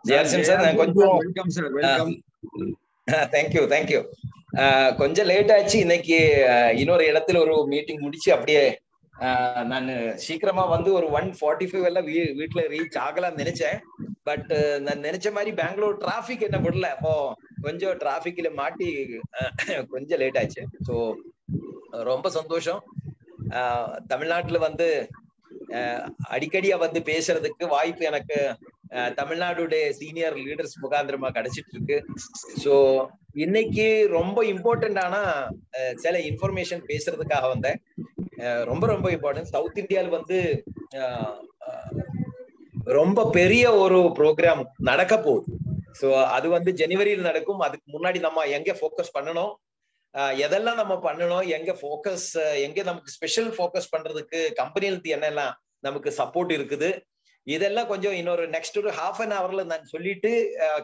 ஜெயார்சியம் sir, நான் கொஞ்சம் welcome sir, welcome. Thank you thank you. கொஞ்சம் லேட் ஆச்சு இன்னைக்கு. இன்னொரு இடத்துல ஒரு மீட்டிங் முடிச்சு அப்படியே நான் சீக்கிரமா வந்து ஒரு 1:45 எல்லாம் வீட்டுல ரீச் ஆகலாம்னு நினைச்சேன். பட் நான் நினைச்ச மாதிரி பெங்களூர் டிராபிக் என்ன விடல. அப்போ கொஞ்சம் டிராபிக்ல மாட்டி கொஞ்சம் லேட் ஆச்சு. ஸோ ரொம்ப சந்தோஷம். தமிழ்நாட்டுல வந்து அடிக்கடியா வந்து பேசுறதுக்கு வாய்ப்பு எனக்கு தமிழ்நாடுடைய சீனியர் லீடர்ஸ் முகாந்திரமா கிடைச்சிட்டு இருக்கு. ஸோ இன்னைக்கு ரொம்ப இம்பார்ட்டன்டான சில இன்ஃபர்மேஷன் பேசுறதுக்காக வந்தேன். ரொம்ப ரொம்ப இம்பார்ட்டன்ட். சவுத் இந்தியாவில் வந்து ரொம்ப பெரிய ஒரு ப்ரோக்ராம் நடக்க போகுது. ஸோ அது வந்து ஜனவரியில் நடக்கும். அதுக்கு முன்னாடி நம்ம எங்க ஃபோக்கஸ் பண்ணணும், எதெல்லாம் நம்ம பண்ணணும், எங்க ஃபோக்கஸ், எங்க நமக்கு ஸ்பெஷல் ஃபோக்கஸ் பண்றதுக்கு கம்பெனிகளுக்கு என்னெல்லாம் நமக்கு சப்போர்ட் இருக்குது, இதெல்லாம் கொஞ்சம் இன்னொரு நெக்ஸ்ட் ஒரு ஹாஃப் அன் ஹவர்ல நான் சொல்லிட்டு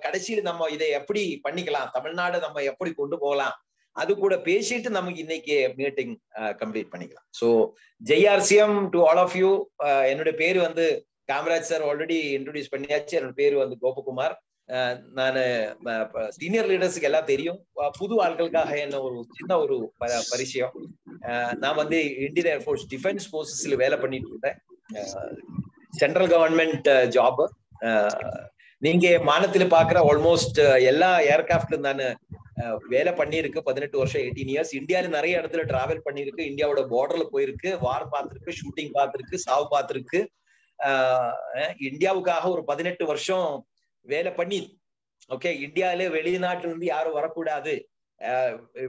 கடைசியில் நம்ம இதை எப்படி பண்ணிக்கலாம், தமிழ்நாடு நம்ம எப்படி கொண்டு போகலாம், அது கூட பேசிட்டு நமக்கு இன்னைக்கு மீட்டிங் கம்ப்ளீட் பண்ணிக்கலாம். ஸோ ஜெய்ஆர்சிஎம் டு ஆல் ஆஃப் யூ. என்னுடைய பேரு வந்து காமராஜ் சார் ஆல்ரெடி இன்ட்ரோடியூஸ் பண்ணியாச்சு. என்னோட பேரு வந்து கோபகுமார். நான் சீனியர் லீடர்ஸுக்கு எல்லாம் தெரியும். புது ஆட்களுக்காக என்ன ஒரு சின்ன ஒரு பரிச்சயம். நான் வந்து இந்தியன் ஏர்ஃபோர்ஸ் டிஃபென்ஸ் போர்சஸ்ல வேலை பண்ணிட்டு இருந்தேன். Central government job. நீங்க மாநிலத்தில் பாக்குற ஆல்மோஸ்ட் எல்லா ஏர்கிராஃப்ட்ல நான் வேலை பண்ணிருக்கு. 18 வருஷம், 18 இயர்ஸ். இந்தியாவில நிறைய இடத்துல டிராவல் பண்ணிருக்கு. இந்தியாவோட பார்டர்ல போயிருக்கு, வார் பார்த்திருக்கு, ஷூட்டிங் பார்த்திருக்கு, சாவு பார்த்திருக்கு. இந்தியாவுக்காக ஒரு 18 வருஷம் வேலை பண்ணி, ஓகே, இந்தியாவில வெளிநாட்டுல இருந்து யாரும் வரக்கூடாது,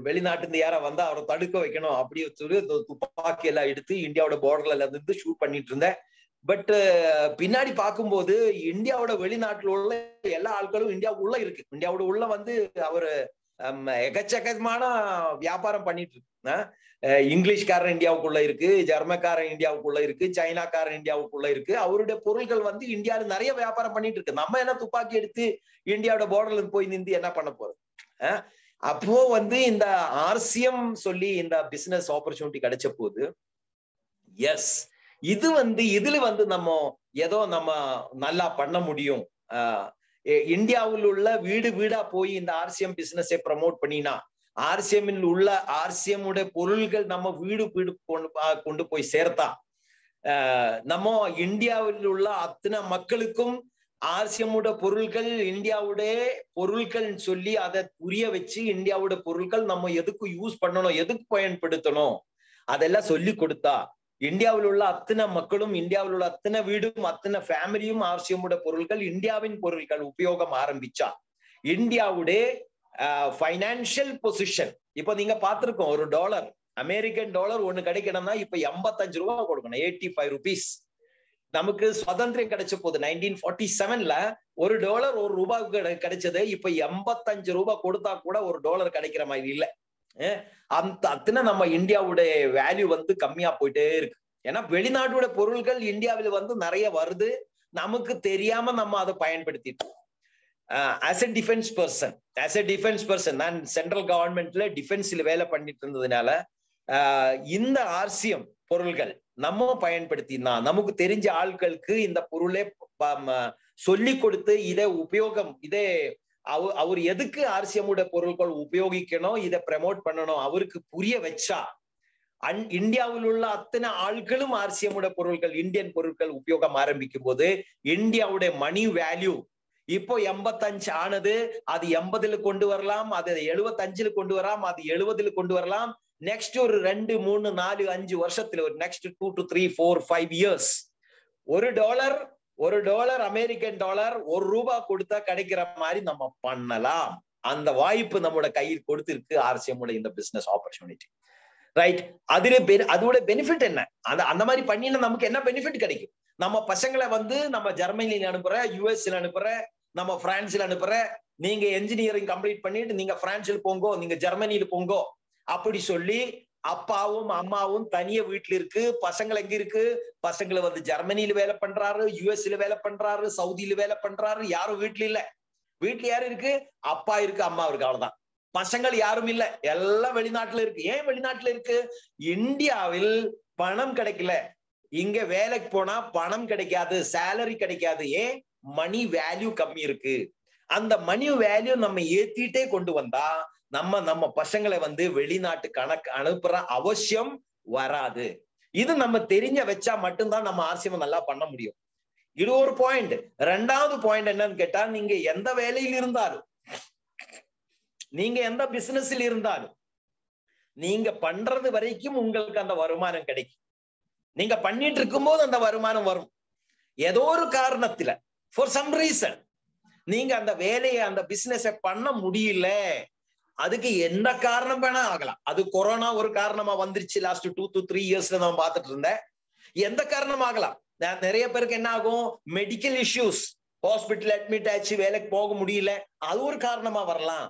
வெளிநாட்டுல இருந்து யாரும் வந்தா அவரை தடுக்க வைக்கணும் அப்படி சொல்லி துப்பாக்கி எல்லாம் எடுத்து இந்தியாவோட பார்டர்ல இருந்து ஷூட் பண்ணிட்டு இருந்தேன். பட் பின்னாடி பார்க்கும்போது இந்தியாவோட வெளிநாட்டுல உள்ள எல்லா ஆட்களும் இந்தியாவுக்குள்ள இருக்கு. இந்தியாவோட உள்ள வந்து அவரு எக்கச்சக்கமான வியாபாரம் பண்ணிட்டு இருக்கு. இங்கிலீஷ்காரன் இந்தியாவுக்குள்ள இருக்கு, ஜெர்மக்காரன் இந்தியாவுக்குள்ள இருக்கு, சைனாக்காரன் இந்தியாவுக்குள்ள இருக்கு. அவருடைய பொருட்கள் வந்து இந்தியாவில நிறைய வியாபாரம் பண்ணிட்டு இருக்கு. நம்ம என்ன துப்பாக்கி எடுத்து இந்தியாவோட பார்டர்ல போய் நின்று என்ன பண்ண போறோம்? அப்போ வந்து இந்த ஆர்சிஎம் சொல்லி இந்த பிசினஸ் ஆப்பர்ச்சுனிட்டி கிடைச்ச போது, எஸ், இது வந்து இதுல வந்து நம்ம ஏதோ நம்ம நல்லா பண்ண முடியும். இந்தியாவில் உள்ள வீடு வீடா போய் இந்த ஆர்சிஎம் பிசினஸை ப்ரமோட் பண்ணினா, ஆர்சிஎம் உள்ள ஆர்சிஎம் உடைய பொருள்கள் நம்ம வீடு வீடு கொண்டு போய் சேர்த்தா, நம்ம இந்தியாவில் உள்ள அத்தனை மக்களுக்கும் ஆர்சிஎம் உடைய பொருள்கள் இந்தியாவுடைய பொருட்கள் சொல்லி அதை புரிய வச்சு, இந்தியாவோட பொருட்கள் நம்ம எதுக்கு யூஸ் பண்ணணும், எதுக்கு பயன்படுத்தணும், அதெல்லாம் சொல்லி கொடுத்தா இந்தியாவில் உள்ள அத்தனை மக்களும், இந்தியாவில் உள்ள அத்தனை வீடும், அத்தனை ஃபேமிலியும் ஆர்சிஎம் பொருட்கள், இந்தியாவின் பொருட்கள் உபயோகம் ஆரம்பிச்சா இந்தியாவுடைய ஃபைனான்சியல் பொசிஷன். இப்போ நீங்க பார்த்திருக்கோம், ஒரு டாலர், அமெரிக்கன் டாலர் ஒண்ணு கிடைக்கணும்னா இப்ப 85 ரூபாய் கொடுக்கணும், 85 rupees. நமக்கு சுதந்திரம் கிடைச்ச போது 1947ல ஒரு டாலர் ஒரு ரூபாய்க்கு கிடைச்சது. இப்ப 85 ரூபாய் கொடுத்தா கூட ஒரு டாலர் கிடைக்கிற மாதிரி இல்லை. அத்தனை நம்ம இந்தியாவுடைய வேல்யூ வந்து கம்மியா போயிட்டே இருக்கு. ஏன்னா வெளிநாட்டோட பொருள்கள் இந்தியாவில வந்து நிறைய வருது, நமக்கு தெரியாம நம்ம அதை பயன்படுத்திட்டு. ஆஸ் எ டிஃபென்ஸ் பர்சன் நான் சென்ட்ரல் கவர்மெண்ட்ல டிஃபென்ஸ்ல வேலை பண்ணிட்டு இருந்ததுனால இந்த ஆர்சிஎம் பொருள்கள் நம்ம பயன்படுத்தினா நமக்கு தெரிஞ்ச ஆட்களுக்கு இந்த பொருளை சொல்லி கொடுத்து இதை உபயோகம், இதே அவர் எதுக்கு ஆர்சிஎம் பொருட்கள் உபயோகிக்கணும், இதை ப்ரமோட் பண்ணணும் அவருக்கு புரிய வச்சா, இந்தியாவில் உள்ள அத்தனை ஆட்களும் ஆர்சிஎம் பொருட்கள், இந்தியன் பொருட்கள் உபயோகம் ஆரம்பிக்கும் போது இந்தியாவுடைய மணி வேல்யூ இப்போ 85 ஆனது, அது 80ல கொண்டு வரலாம், அது 75ல கொண்டு வரலாம், அது 70ல கொண்டு வரலாம். நெக்ஸ்ட் ஒரு 2, 3, 4, 5 வருஷத்துல, ஒரு நெக்ஸ்ட் 2 to 3, 4, 5 இயர்ஸ் ஒரு டாலர் அமெரிக்கன் டாலர் ₹1 கொடுத்தா கிடைக்கிற மாதிரி நம்ம பண்ணலாம். அந்த வாய்ப்பு நம்மளோட கையில் கொடுத்திருக்கு ஆர்சிஎம் இந்த பிசினஸ் ஆப்பர்ச்சுனிட்டி, ரைட்? அதோட பெனிஃபிட் என்ன? அந்த மாதிரி பண்ணினா நமக்கு என்ன பெனிஃபிட் கிடைக்கும்? நம்ம பசங்களை வந்து நம்ம ஜெர்மனில அனுப்புற, யூஎஸ்ல அனுப்புற, நம்ம பிரான்ஸ்ல அனுப்புற, நீங்க என்ஜினியரிங் கம்ப்ளீட் பண்ணிட்டு நீங்க பிரான்ஸ்ல போங்கோ, நீங்க ஜெர்மனில போங்கோ அப்படி சொல்லி அப்பாவும் அம்மாவும் தனிய வீட்டுல இருக்கு, பசங்களை எங்க இருக்கு, பசங்களை வந்து ஜெர்மனியில வேலை பண்றாரு, யூஎஸ்ல வேலை பண்றாரு, சவுதியில வேலை பண்றாரு, யாரும் வீட்டுல இல்ல. வீட்டுல யாரு இருக்கு? அப்பா இருக்கு, அம்மா இருக்கு, அவ்வளவுதான். பசங்கள் யாரும் இல்ல, எல்லாம் வெளிநாட்டுல இருக்கு. ஏன் வெளிநாட்டுல இருக்கு? இந்தியாவில் பணம் கிடைக்கல. இங்க வேலைக்கு போனா பணம் கிடைக்காது, சேலரி கிடைக்காது. ஏன்? மணி வேல்யூ கம்மி இருக்கு. அந்த மணி வேல்யூ நம்ம ஏத்திட்டே கொண்டு வந்தா நம்ம பசங்களை வெளிநாட்டு கணக்கு அனுப்புற அவசியம் வராது. இது நம்ம தெரிஞ்ச வச்சா மட்டும்தான் நம்ம ஆர்சிஎம் நல்லா பண்ண முடியும். இது ஒரு பாயிண்ட். ரெண்டாவது பாயிண்ட் என்னன்னு கேட்டா, நீங்க எந்த வேலையில் இருந்தாலும், நீங்க எந்த பிசினஸ்ல இருந்தாலும், நீங்க பண்றது வரைக்கும் உங்களுக்கு அந்த வருமானம் கிடைக்கும். நீங்க பண்ணிட்டு இருக்கும் போது அந்த வருமானம் வரும். ஏதோ ஒரு காரணத்துல, ஃபார் சம் ரீசன், நீங்க அந்த வேலையை அந்த பிசினஸை பண்ண முடியல. அதுக்கு எந்த காரணம் வேணா ஆகலாம். அது கொரோனா ஒரு காரணமா வந்துருச்சு. லாஸ்ட் 2 to 3 இயர்ஸ்ல நான் பார்த்துட்டு இருந்தேன். எந்த காரணம் ஆகலாம். நிறைய பேருக்கு என்ன ஆகும்? மெடிக்கல் இஷ்யூஸ், ஹாஸ்பிட்டல் அட்மிட் ஆச்சு, வேலைக்கு போக முடியல, அது ஒரு காரணமா வரலாம்.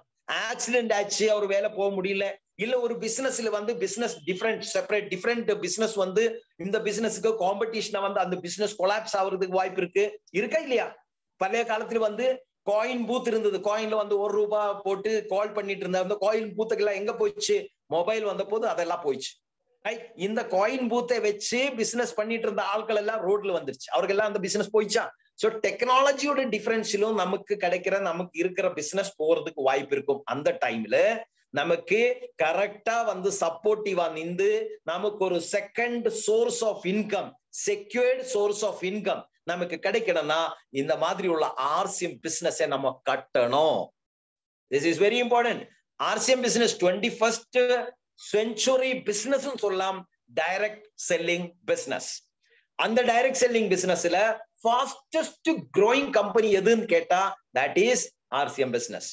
ஆக்சிடென்ட் ஆச்சு, அவர் வேலை போக முடியல. இல்ல ஒரு பிசினஸ்ல பிசினஸ் டிஃபரெண்ட் பிசினஸ் இந்த பிசினஸ்க்கு காம்படிஷனை அந்த பிசினஸ் கொலாப்ஸ் ஆகுறதுக்கு வாய்ப்பு இருக்கா இல்லையா? பழைய காலத்துல காயின் பூத் இருந்தது. காயின்ல 1 ரூபாய் போட்டு கால் பண்ணிட்டு இருந்தா, அந்த காயின் பூத்துக்கெல்லாம் எங்க போயிடுச்சு? மொபைல் வந்த போது அதெல்லாம் போயிடுச்சு. இந்த காயின் பூத்தை வச்சு பிசினஸ் பண்ணிட்டு இருந்த ஆட்கள் எல்லாம் ரோட்ல வந்துருச்சு. அவர்கள் எல்லாம் அந்த பிசினஸ் போயிடுச்சா? சோ டெக்னாலஜியோட டிஃபரன்ஸிலும் நமக்கு இருக்கிற பிசினஸ் போறதுக்கு வாய்ப்பு இருக்கும். அந்த டைம்ல நமக்கு கரெக்டா சப்போர்ட்டிவா நின்று நமக்கு ஒரு second source of income, secured source of income நமக்கு கிடைக்கணும்னா இந்த மாதிரி உள்ள ஆர்சிஎம் பிசினஸ் நம்ம கட்டணும். This is very important. RCM business 21st century business சொல்லலாம். Direct selling business. அந்த டைரக்ட் செல்லிங் பிசினஸ்ல ஃபாஸ்டஸ்ட் growing கம்பெனி எதுன்னு கேட்டா தட் இஸ் ஆர்சிஎம் பிசினஸ்.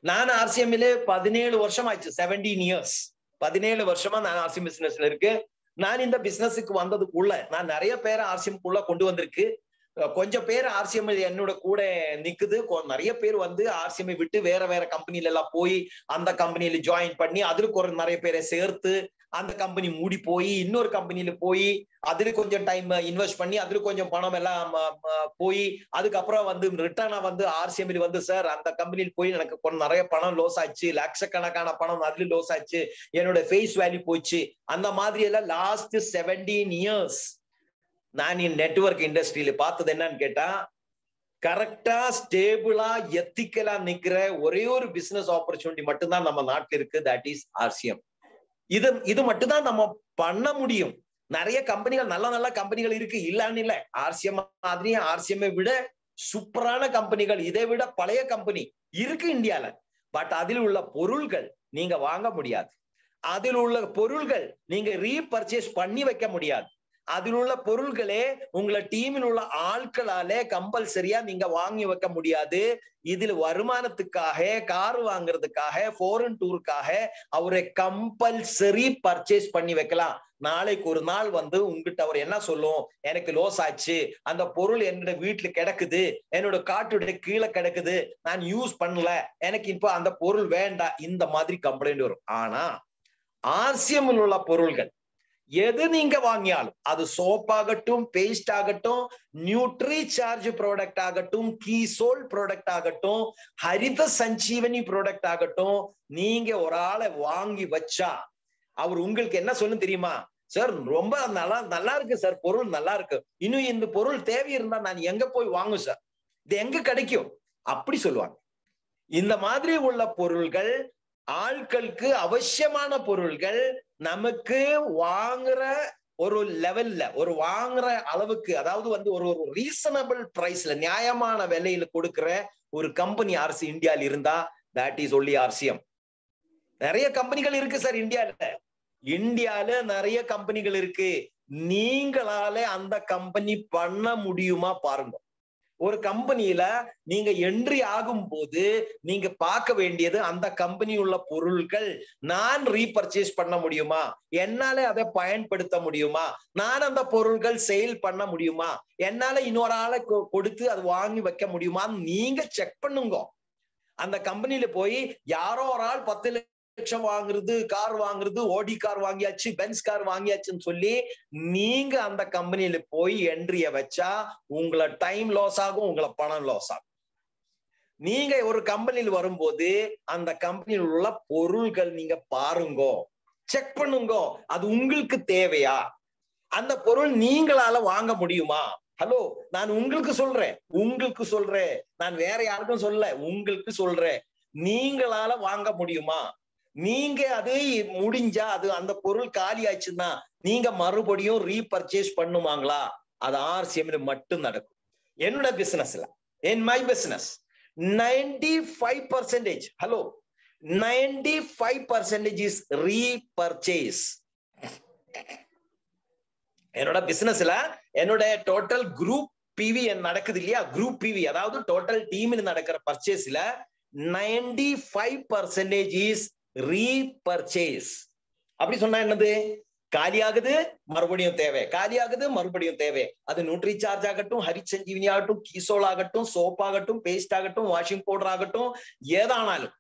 நான் ஆர்சிஎம்ல 17 வருஷம் ஆச்சு. 17 இயர்ஸ், 17 வருஷமா நான் ஆர்சிஎம் பிசினஸ்ல இருக்கு. நான் இந்த பிசினஸுக்கு வந்ததுக்குள்ள நான் நிறைய பேரை ஆர்சிஎம்குள்ள கொண்டு வந்திருக்கு. கொஞ்சம் பேர் ஆர்சிஎம் என்னோட கூட நிக்குது. நிறைய பேர் ஆர்சிஎம் விட்டு வேற வேற கம்பெனில எல்லாம் போய் அந்த கம்பெனியில ஜாயின் பண்ணி அதுக்கு நிறைய பேரை சேர்த்து அந்த கம்பெனி மூடி போய் இன்னொரு கம்பெனியில போய் அதுல கொஞ்சம் டைம் இன்வெஸ்ட் பண்ணி அதுல கொஞ்சம் பணம் எல்லாம் போய் அதுக்கப்புறம் ரிட்டர்னா ஆர்சிஎம் சார் அந்த கம்பெனியில் போய் எனக்கு நிறைய பணம் லாஸ் ஆச்சு, லட்சக்கணக்கான பணம் அதுல லாஸ் ஆச்சு, என்னோட ஃபேஸ் வேல்யூ போச்சு. அந்த மாதிரி எல்லாம் லாஸ்ட் 17 இயர்ஸ் நான் நெட்வொர்க் இண்டஸ்ட்ரியில பார்த்தது என்னன்னு கேட்டா, கரெக்டா ஸ்டேபிளா எத்திக்கலா நிக்கிற ஒரே ஒரு பிசினஸ் ஆப்பர்ச்சுனிட்டி மட்டும்தான் நம்ம நாட்டில் இருக்கு. That is RCM. இது மட்டும்தான் நம்ம பண்ண முடியும். நிறைய கம்பெனிகள், நல்ல நல்ல கம்பெனிகள் இருக்கு, இல்லன்னு இல்ல. ஆர்சிஎம் மாதிரி ஆர்சிஎம் விட சூப்பரான கம்பெனிகள், இதை விட பழைய கம்பெனி இருக்கு இந்தியால. பட் அதில் உள்ள பொருள்கள் நீங்க வாங்க முடியாது. அதில் உள்ள பொருள்கள் நீங்க ரீபர்ச்சேஸ் பண்ணி வைக்க முடியாது. அதில் உள்ள பொருள்களே உங்களை டீமில் உள்ள ஆட்களாலே கம்பல்சரியா நீங்க வாங்கி வைக்க முடியாது. இதில் வருமானத்துக்காக, கார் வாங்குறதுக்காக, ஃபாரின் டூருக்காக அவரை கம்பல்சரி பர்ச்சேஸ் பண்ணி வைக்கலாம். நாளைக்கு ஒரு நாள் உங்ககிட்ட அவர் என்ன சொல்லும்? எனக்கு லாஸ் ஆச்சு, அந்த பொருள் என்னோட வீட்டுல கிடக்குது, என்னோட காட்டுடைய கீழே கிடக்குது, நான் யூஸ் பண்ணல, எனக்கு இப்ப அந்த பொருள் வேண்டாம், இந்த மாதிரி கம்ப்ளைண்ட் வரும். ஆனா ஆர்சிஎம் உள்ள பொருள்கள் எது நீங்க வாங்கியாலும், அது சோப் ஆகட்டும், பேஸ்ட் ஆகட்டும், நியூட்ரி சார்ஜ் ப்ராடக்ட் ஆகட்டும், கீசோல் ப்ராடக்ட் ஆகட்டும், ஹரித சஞ்சீவனி ப்ராடக்ட் ஆகட்டும், நீங்க ஒரு ஆளை வாங்கி வச்சா அவர் உங்களுக்கு என்ன சொல்லணும் தெரியுமா? சார் ரொம்ப நல்லா இருக்கு சார், பொருள் நல்லா இருக்கு, இன்னும் இந்த பொருள் தேவை இருந்தா நான் எங்க போய் வாங்கும் சார், இது எங்க கிடைக்கும் அப்படி சொல்லுவாங்க. இந்த மாதிரி உள்ள பொருள்கள் ஆட்களுக்கு அவசியமான பொருள்கள் நமக்கு வாங்குற ஒரு லெவல்ல, ஒரு வாங்குற அளவுக்கு, அதாவது ஒரு ரீசனபிள் பிரைஸ்ல, நியாயமான விலையில கொடுக்கிற ஒரு கம்பெனி ஆர்சி இந்தியால இருந்தா தட் இஸ் ஒன்லி ஆர்சிஎம். நிறைய கம்பெனிகள் இருக்கு சார் இந்தியால நிறைய கம்பெனிகள் இருக்கு. நீங்களால அந்த கம்பெனி பண்ண முடியுமா பாருங்க. ஒரு கம்பெனியில நீங்க என்ட்ரி ஆகும் போது நீங்க பார்க்க வேண்டியது அந்த கம்பெனி உள்ள பொருட்கள் நான் ரீபர்ச்சேஸ் பண்ண முடியுமா, என்னால அதை பயன்படுத்த முடியுமா, நான் அந்த பொருட்கள் சேல் பண்ண முடியுமா, என்னால இன்னொரு ஆளை கொடுத்து அது வாங்கி வைக்க முடியுமா, நீங்க செக் பண்ணுங்க. அந்த கம்பெனியில போய் யாரோ ஒரு ஆள் 10 லட்சம் வாங்குறது, கார் வாங்குறது, ஓடி கார் வாங்கியாச்சு, பென்ஸ் கார் வாங்கியாச்சுன்னு சொல்லி நீங்க அந்த கம்பெனியில போய் என்ட்ரிய வச்சா உங்களை டைம் லாஸ் ஆகும், உங்களை பணம் லாஸ் ஆகும். நீங்க ஒரு கம்பெனியில் வரும்போது அந்த கம்பெனியில் உள்ள பொருள்கள் நீங்க பாருங்கோ, செக் பண்ணுங்கோ, அது உங்களுக்கு தேவையா, அந்த பொருள் நீங்களால வாங்க முடியுமா? ஹலோ, நான் உங்களுக்கு சொல்றேன், நான் வேற யாருக்கும் சொல்ல, உங்களுக்கு சொல்றேன். நீங்களால வாங்க முடியுமா? நீங்க அது முடிஞ்சா, அது அந்த பொருள் காலி ஆச்சுன்னா நீங்க மறுபடியும் ரீபர்ச்சேஸ் பண்ணுவாங்களா? அது RCM மட்டும் நடக்கும். என்னோட பிசினஸ்ல, in my business 95%, hello, 95% is repurchase. என்னோட பிசினஸ்ல என்னோட டோட்டல் குரூப் பிவி நடக்குது இல்லையா, குரூப் பிவி அதாவது டோட்டல் டீம்ல நடக்கிற பர்ச்சேஸ்ல 95% இஸ் ரீபர்ச்சேஸ். அப்படி சொன்னா என்னது? காலியாகுது மறுபடியும் தேவை, காலியாகுது மறுபடியும் தேவை. அது நியூட்ரி சார்ஜ் ஆகட்டும், ஹரி சஞ்சீவினி ஆகட்டும், கீசோல் ஆகட்டும், சோப் ஆகட்டும், பேஸ்ட் ஆகட்டும், வாஷிங் பவுடர் ஆகட்டும், ஏதானாலும்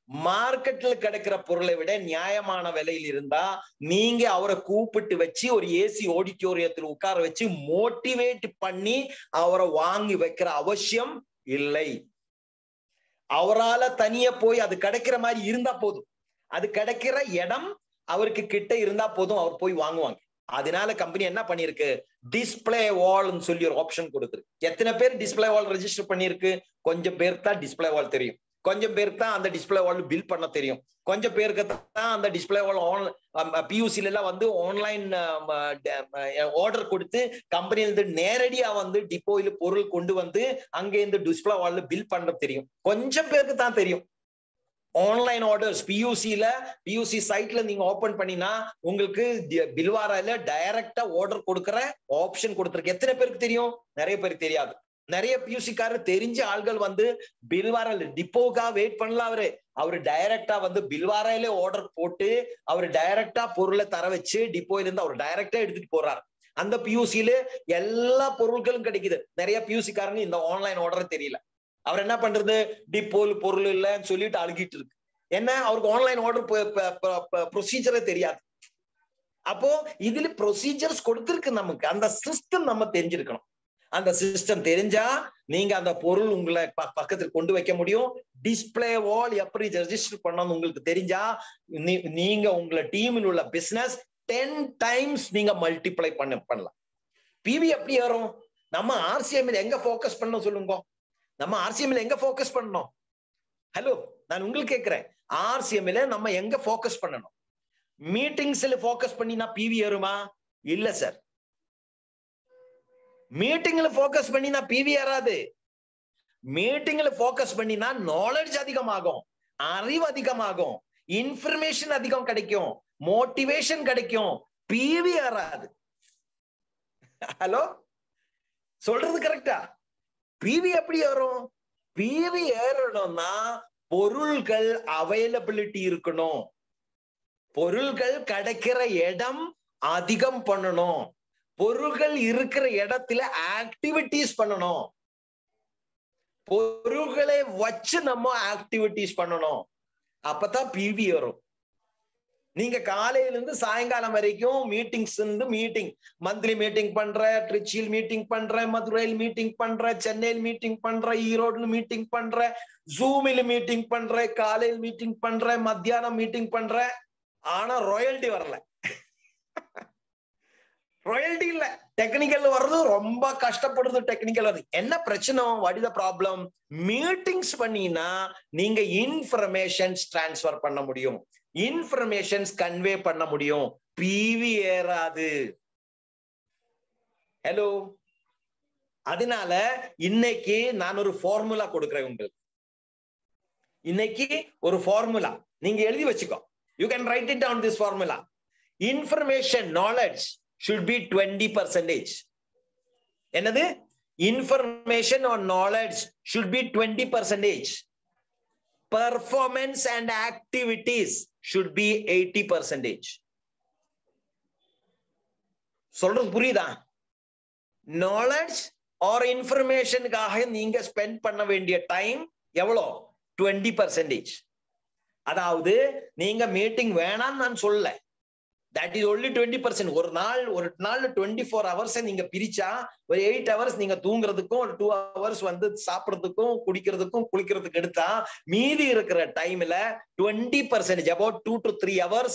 மார்க்கெட்ல கிடைக்கிற பொருளை விட நியாயமான விலையில் இருந்தா நீங்க அவரை கூப்பிட்டு வச்சு ஒரு ஏசி ஆடிட்டோரியத்தில் உட்கார வச்சு மோட்டிவேட் பண்ணி அவரை வாங்கி வைக்கிற அவசியம் இல்லை. அவரால தனியா போய் அது கிடைக்கிற மாதிரி இருந்தா போதும், அது கிடைக்கிற இடம் அவருக்கு கிட்ட இருந்தா போதும், அவர் போய் வாங்குவாங்க. அதனால கம்பெனி என்ன பண்ணிருக்கு, டிஸ்பிளே வால்னு சொல்லி ஒரு ஆப்ஷன் கொடுத்துருக்கு. எத்தனை பேர் டிஸ்பிளே வால் ரெஜிஸ்டர் பண்ணிருக்கு? கொஞ்சம் பேருக்கு தான் டிஸ்பிளே வால் தெரியும், கொஞ்சம் பேருக்கு தான் அந்த டிஸ்பிளே வால் பில் பண்ண தெரியும், கொஞ்சம் பேருக்கு தான் அந்த டிஸ்பிளே வால் பியூசில எல்லாம் வந்து ஆன்லைன் ஆர்டர் கொடுத்து கம்பெனியிலிருந்து நேரடியா வந்து டிப்போயில பொருள் கொண்டு வந்து அங்கே இந்த டிஸ்பிளே வால்ல பில் பண்ண தெரியும். கொஞ்சம் பேருக்கு தான் தெரியும். ஆன்லைன் ஆர்டர்ஸ் பியூசி சைட்ல நீங்க ஓபன் பண்ணினா உங்களுக்கு பில்வாரால டைரக்டா ஆர்டர் கொடுக்கிற ஆப்ஷன் கொடுத்திருக்கு. எத்தனை பேருக்கு தெரியும்? நிறைய பேருக்கு தெரியாது. நிறைய பியூசிக்காரர் தெரிஞ்ச ஆள்கள் வந்து பில்வாரால டிப்போக்கா வெயிட் பண்ணல, அவரு டைரக்டா வந்து பில்வாராயில ஆர்டர் போட்டு அவர் டைரக்டா பொருளை தர வச்சு டிப்போயில இருந்து அவர் டைரக்டா எடுத்துட்டு போறாரு. அந்த பியூசில எல்லா பொருட்களும் கிடைக்குது. நிறைய பியூசிக்காரங்க இந்த ஆன்லைன் ஆர்டர் தெரியல. அவர் என்ன பண்றது, டிப்போல் பொருள் இல்லைன்னு சொல்லிட்டு அழுகிட்டு இருக்கு. என்ன, அவருக்கு ஆன்லைன் ஆர்டர் ப்ரொசீஜரே தெரியாது. அப்போ இதுல ப்ரொசீஜர்ஸ் கொடுத்திருக்கு நமக்கு, அந்த சிஸ்டம் நம்ம தெரிஞ்சிருக்கணும். அந்த சிஸ்டம் தெரிஞ்சா நீங்க அந்த பொருள் உங்களை பக்கத்துக்கு கொண்டு வைக்க முடியும். டிஸ்பிளே வால் எப்படி ரெஜிஸ்டர் பண்ணணும் உங்களுக்கு தெரிஞ்சா நீங்க உங்களை டீமில் உள்ள பிசினஸ் 10 times நீங்க மல்டிப்ளை பண்ணலாம். பிவி எப்படி வரும்? நம்ம RCM எங்க போக்கஸ் பண்ணணும் சொல்லுங்க. நம்ம RCM எங்க போக்கஸ் பண்ணணும்? ஹலோ, நான் உங்களுக்கு கேட்கிறேன், RCM நம்ம எங்க போக்கஸ் பண்ணணும்? மீட்டிங்ஸ்ல போக்கஸ் பண்ணினா பிவி ஏறுமா? இல்ல சார். மீட்டிங்ல போக்கஸ் பண்ணினா பிவி ஏறாது. மீட்டிங்ல போக்கஸ் பண்ணினா நாலேஜ் அதிகமாகும், அறிவு அதிகமாகும், இன்ஃபர்மேஷன் அதிகம் கிடைக்கும், மோட்டிவேஷன் கிடைக்கும், பிவி ஏறாது. ஹலோ, சொல்றது கரெக்டா? பிவி எப்படி ஏறும்? பிவி ஏறணும்னா பொருள்கள் அவைலபிலிட்டி இருக்கணும், பொருள்கள் கிடைக்கிற இடம் அதிகம் பண்ணணும், பொருள்கள் இருக்கிற இடத்துல ஆக்டிவிட்டிஸ் பண்ணணும், பொருள்களை வச்சு நம்ம ஆக்டிவிட்டிஸ் பண்ணணும். அப்பதான் பிவி வரும். நீங்க காலையில இருந்து சாயங்காலம் வரைக்கும் மீட்டிங் மந்த்லி மீட்டிங் பண்ற, ட்ரிச்சியில் மீட்டிங் பண்ற, மதுரையில் மீட்டிங் பண்ற, சென்னையில் மீட்டிங் பண்ற, ஈரோடுல மீட்டிங் பண்ற, ஜூமில் மீட்டிங் பண்ற, காலையில் மீட்டிங் பண்ற, மத்தியானம் மீட்டிங் பண்ற, ஆனா ராயல்டி வரல. ராயல்டி இல்ல. டெக்னிக்கல் வர்றது ரொம்ப கஷ்டப்படுறது. டெக்னிக்கல் வருது. என்ன பிரச்சனை? What is the problem? Meetings பண்ணினா நீங்க இன்ஃபர்மேஷன்ஸ் டிரான்ஸ்ஃபர் பண்ண முடியும், இன்ஃபர்மேஷன்ஸ் கன்வே பண்ண முடியும், பிவி ஏறாது. ஹலோ, அதனால இன்னைக்கு நான் ஒரு ஃபார்முலா கொடுக்கிறேன் உங்களுக்கு. இன்னைக்கு ஒரு ஃபார்முலா நீங்க எழுதி வச்சுக்கோ. You can write it down this formula. Information knowledge should be 20%. என்னது? Information or knowledge should be 20%. Performance and activities should be 80%. சொல்றது புரியுதா? நாலேஜ் ஆர் இன்ஃபர்மேஷனுக்காக நீங்க ஸ்பெண்ட் பண்ண வேண்டிய டைம் எவ்வளோ? 20%. அதாவது நீங்க மீட்டிங் வேணாம்னு நான் சொல்ல, That is only 20%. ஒரு நாள் 24 hours நீங்க பிரிச்சா ஒரு 8 hours நீங்க தூங்குறதுக்கும் ஒரு 2 hours வந்து சாப்பிடுறதுக்கும் குடிக்கிறதுக்கும் குளிக்கிறதுக்கு எடுத்தா மீதி இருக்கிற டைம்ல 20%, about 2 to 3 hours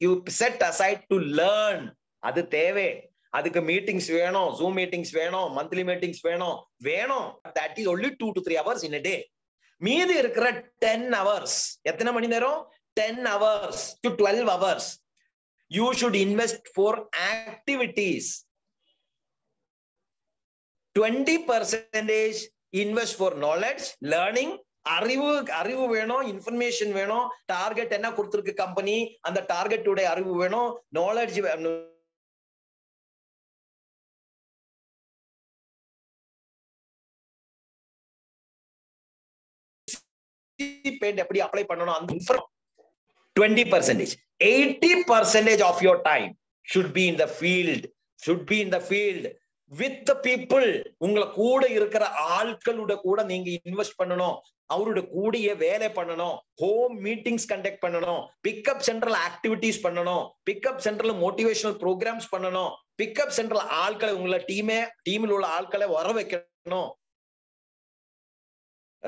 you set aside to learn. அது தேவை. அதுக்கு மீட்டிங்ஸ் வேணும், ஜூம் மீட்டிங்ஸ் வேணும், மந்த்லி மீட்டிங்ஸ் வேணும். That is only 2 to 3 hours in a day. மீதி இருக்கிற 10 hours, எத்தனை மணி நேரம்? 10 hours to 12 hours you should invest for activities. 20% invest for knowledge, learning. அறிவு வேணும், இன்ஃபர்மேஷன் வேணும். டார்கெட் என்ன கொடுத்திருக்கு கம்பெனி, அந்த டார்கெட் உடைய அறிவு வேணும், நாலேஜ் வேணும். எப்படி அப்ளை பண்ணணும் அந்த 20%. 80% of your time should be in the field with the people. உங்களை கூட இருக்கிற ஆட்களோட கூட நீங்க இன்வெஸ்ட் பண்ணணும், அவரோட கூடிய வேலை பண்ணணும், ஹோம் மீட்டிங்ஸ் கண்டக்ட் பண்ணணும், பிக்கப் சென்ட்ரல் ஆக்டிவிட்டிஸ் பண்ணணும், பிக்கப் சென்ட்ரல் மோட்டிவேஷனல் ப்ரோக்ராம்ஸ் பண்ணணும், பிக்கப் சென்ட்ரல் ஆட்களை உங்களை டீமில் உள்ள ஆட்களை வர வைக்கணும்.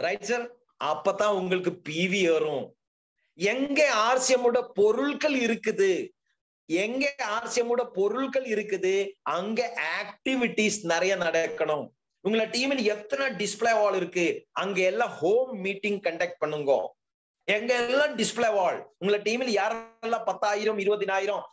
Right sir? அப்பதான் உங்களுக்கு பிவி வரும். எங்க ஆர்சிஎம்மோட பொருட்கள் இருக்குது, அங்க ஆக்டிவிட்டிஸ் நிறைய நடக்கணும். உங்களை டீமில் எத்தனை டிஸ்பிளே வால் இருக்கு, அங்க எல்லாம் ஹோம் மீட்டிங் கண்டக்ட் பண்ணுங்க. எங்க எல்லாம் டிஸ்பிளே வால், உங்களை டீமில் யாரெல்லாம் 10,000 20,000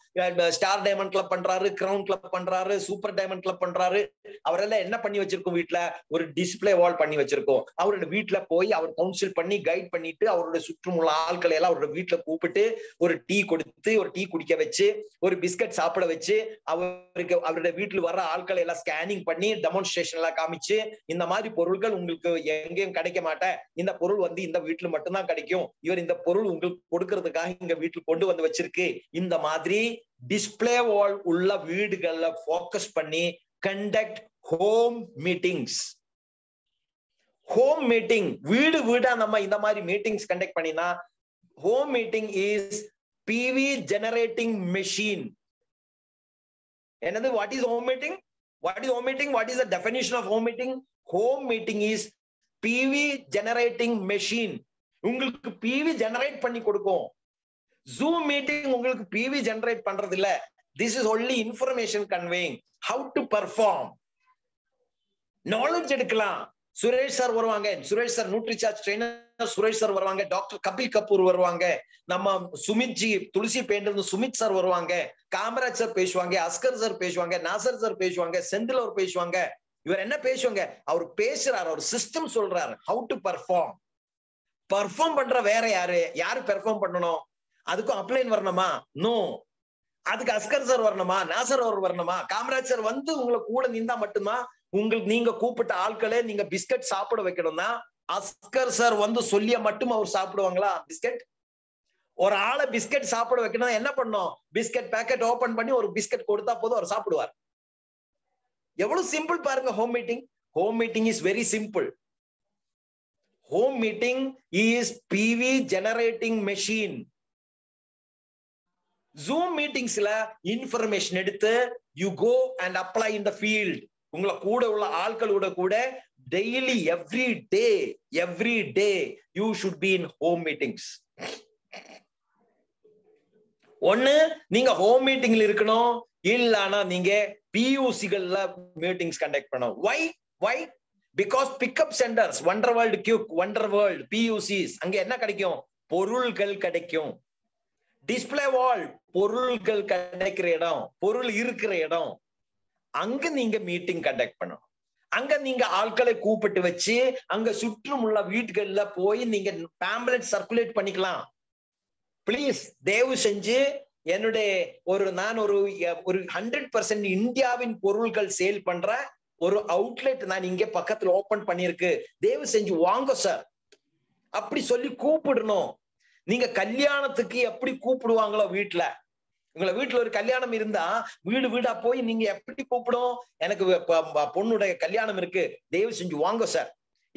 ஸ்டார் டைமண்ட் கிளப் பண்றாரு, கிரவுன் கிளப் பண்றாரு, சூப்பர் டைமண்ட் கிளப் பண்றாரு, அவரெல்லாம் என்ன பண்ணி வச்சிருக்கோம்? வீட்டுல ஒரு டிஸ்பிளே வால் பண்ணி வச்சிருக்கோம். அவரோட வீட்டுல போய் அவர் கவுன்சில் பண்ணி கைட் பண்ணிட்டு அவரோட சுற்றுமுள்ள ஆட்களை எல்லாம் அவரோட வீட்டுல கூப்பிட்டு ஒரு டீ கொடுத்து, ஒரு டீ குடிக்க வச்சு, ஒரு பிஸ்கட் சாப்பிட வச்சு, அவரோட வீட்டுல வர்ற ஆட்களை எல்லாம் ஸ்கேனிங் பண்ணி டெமான்ஸ்ட்ரேஷன் எல்லாம் காமிச்சு, இந்த மாதிரி பொருட்கள் உங்களுக்கு எங்கேயும் கிடைக்க மாட்டேன், இந்த பொருள் வந்து இந்த வீட்டுல மட்டும்தான் கிடைக்கும், இவர் இந்த பொருள் உங்களுக்கு கொடுக்கறதுக்காக இங்க வீட்டுல கொண்டு வந்து வச்சிருக்கு. இந்த மாதிரி டிஸ்பிளே வால் உள்ள வீடுகள்ல போக்கஸ் பண்ணி conduct home meetings. Home meeting வீடா நம்ம இந்த மாதிரி மீட்டிங்ஸ் கண்டக்ட் பண்ணினா, home meeting is PV generating machine. என்னது? What is home meeting? What is the definition of home meeting? Home meeting is PV generating machine. உங்களுக்கு PV generate பண்ணி கொடுக்கும். Zoom meeting உங்களுக்கு PV ஜெனரேட் பண்றது இல்ல. This is only information conveying, how to perform. knowledge எடுக்கலாம். Suresh sir வருவாங்க, Suresh sir Nutricharge trainer Suresh sir வருவாங்க, doctor Kapil Kapoor வருவாங்க, நம்ம சுமித் ஜி துளசி பெயிண்டர் சுமித் சார் வருவாங்க, காமராஜ் சார் பேசுவாங்க, அஸ்கர் சார் பேசுவாங்க, நாசர் சார் பேசுவாங்க, செந்தில் அவர் பேசுவாங்க. இவர் என்ன பேசுவாங்க? அவர் பேசுறாரு, அவர் சிஸ்டம் சொல்றாரு, how to perform. பர்ஃபார்ம் பண்ற வேற யாரு பெர்ஃபார்ம் பண்ணணும்? அதுக்கும் அப்ளைன் வரணுமா? நோ. அதுக்கு அஸ்கர் சார் வரணுமா, நாசர் அவர் வரணுமா, காமராஜ் சார் வந்து உங்களை கூட நின்றா மட்டுமா? உங்களுக்கு நீங்க கூப்பிட்ட ஆட்களே நீங்க பிஸ்கட் சாப்பிட வைக்கணும்னா அஸ்கர் சார் வந்து சொல்லிய மட்டும் அவர் சாப்பிடுவாங்களா பிஸ்கட்? ஒரு ஆளை பிஸ்கட் சாப்பிட வைக்கணும், என்ன பண்ணும்? பிஸ்கட் பேக்கெட் ஓபன் பண்ணி ஒரு பிஸ்கட் கொடுத்தா போதும், அவர் சாப்பிடுவார். எவ்வளவு சிம்பிள் பாருங்க home meeting. Home meeting is very simple. Home meeting is PV generating machine. Zoom meetings la information எடுத்து you go and apply in the field. உங்கள கூட உள்ள ஆட்களோட கூட daily every day you should be in home meetings. ஒண்ணு நீங்க home மீட்டிங்ல இருக்கணும், இல்லனா நீங்க PUCகள்ல மீட்டிங்ஸ் கண்டக்ட் பண்ணணும். why because pickup centers, Wonder World Q, Wonder World, PUCs, அங்க என்ன கிடைக்கும்? பொருள்கள் கிடைக்கும். டிஸ்பிளே வால் பொருள்கள் கிடைக்கிற இடம், பொருள் இருக்கிற இடம், அங்க நீங்க மீட்டிங் கண்டக்ட் பண்ணணும். அங்க நீங்க ஆட்களை கூப்பிட்டு வச்சு அங்க சுற்றுமுள்ள வீட்டுகள்ல போய் நீங்க பேம்ப்ளெட் சர்க்குலேட் பண்ணிக்கலாம். பிளீஸ் தயவு செஞ்சு என்னுடைய நான் ஒரு 100% இந்தியாவின் பொருள்கள் சேல் பண்ற ஒரு அவுட்லெட் நான் இங்க பக்கத்துல ஓபன் பண்ணிருக்கு, தயவு செஞ்சு வாங்க சார் அப்படி சொல்லி கூப்பிடணும். நீங்க கல்யாணத்துக்கு எப்படி கூப்பிடுவாங்களோ, உங்களை வீட்டுல ஒரு கல்யாணம் இருந்தா வீடா போய் நீங்க எப்படி கூப்பிடும்? எனக்கு பொண்ணுடைய கல்யாணம் இருக்கு, தயவு செஞ்சு வாங்க சார்,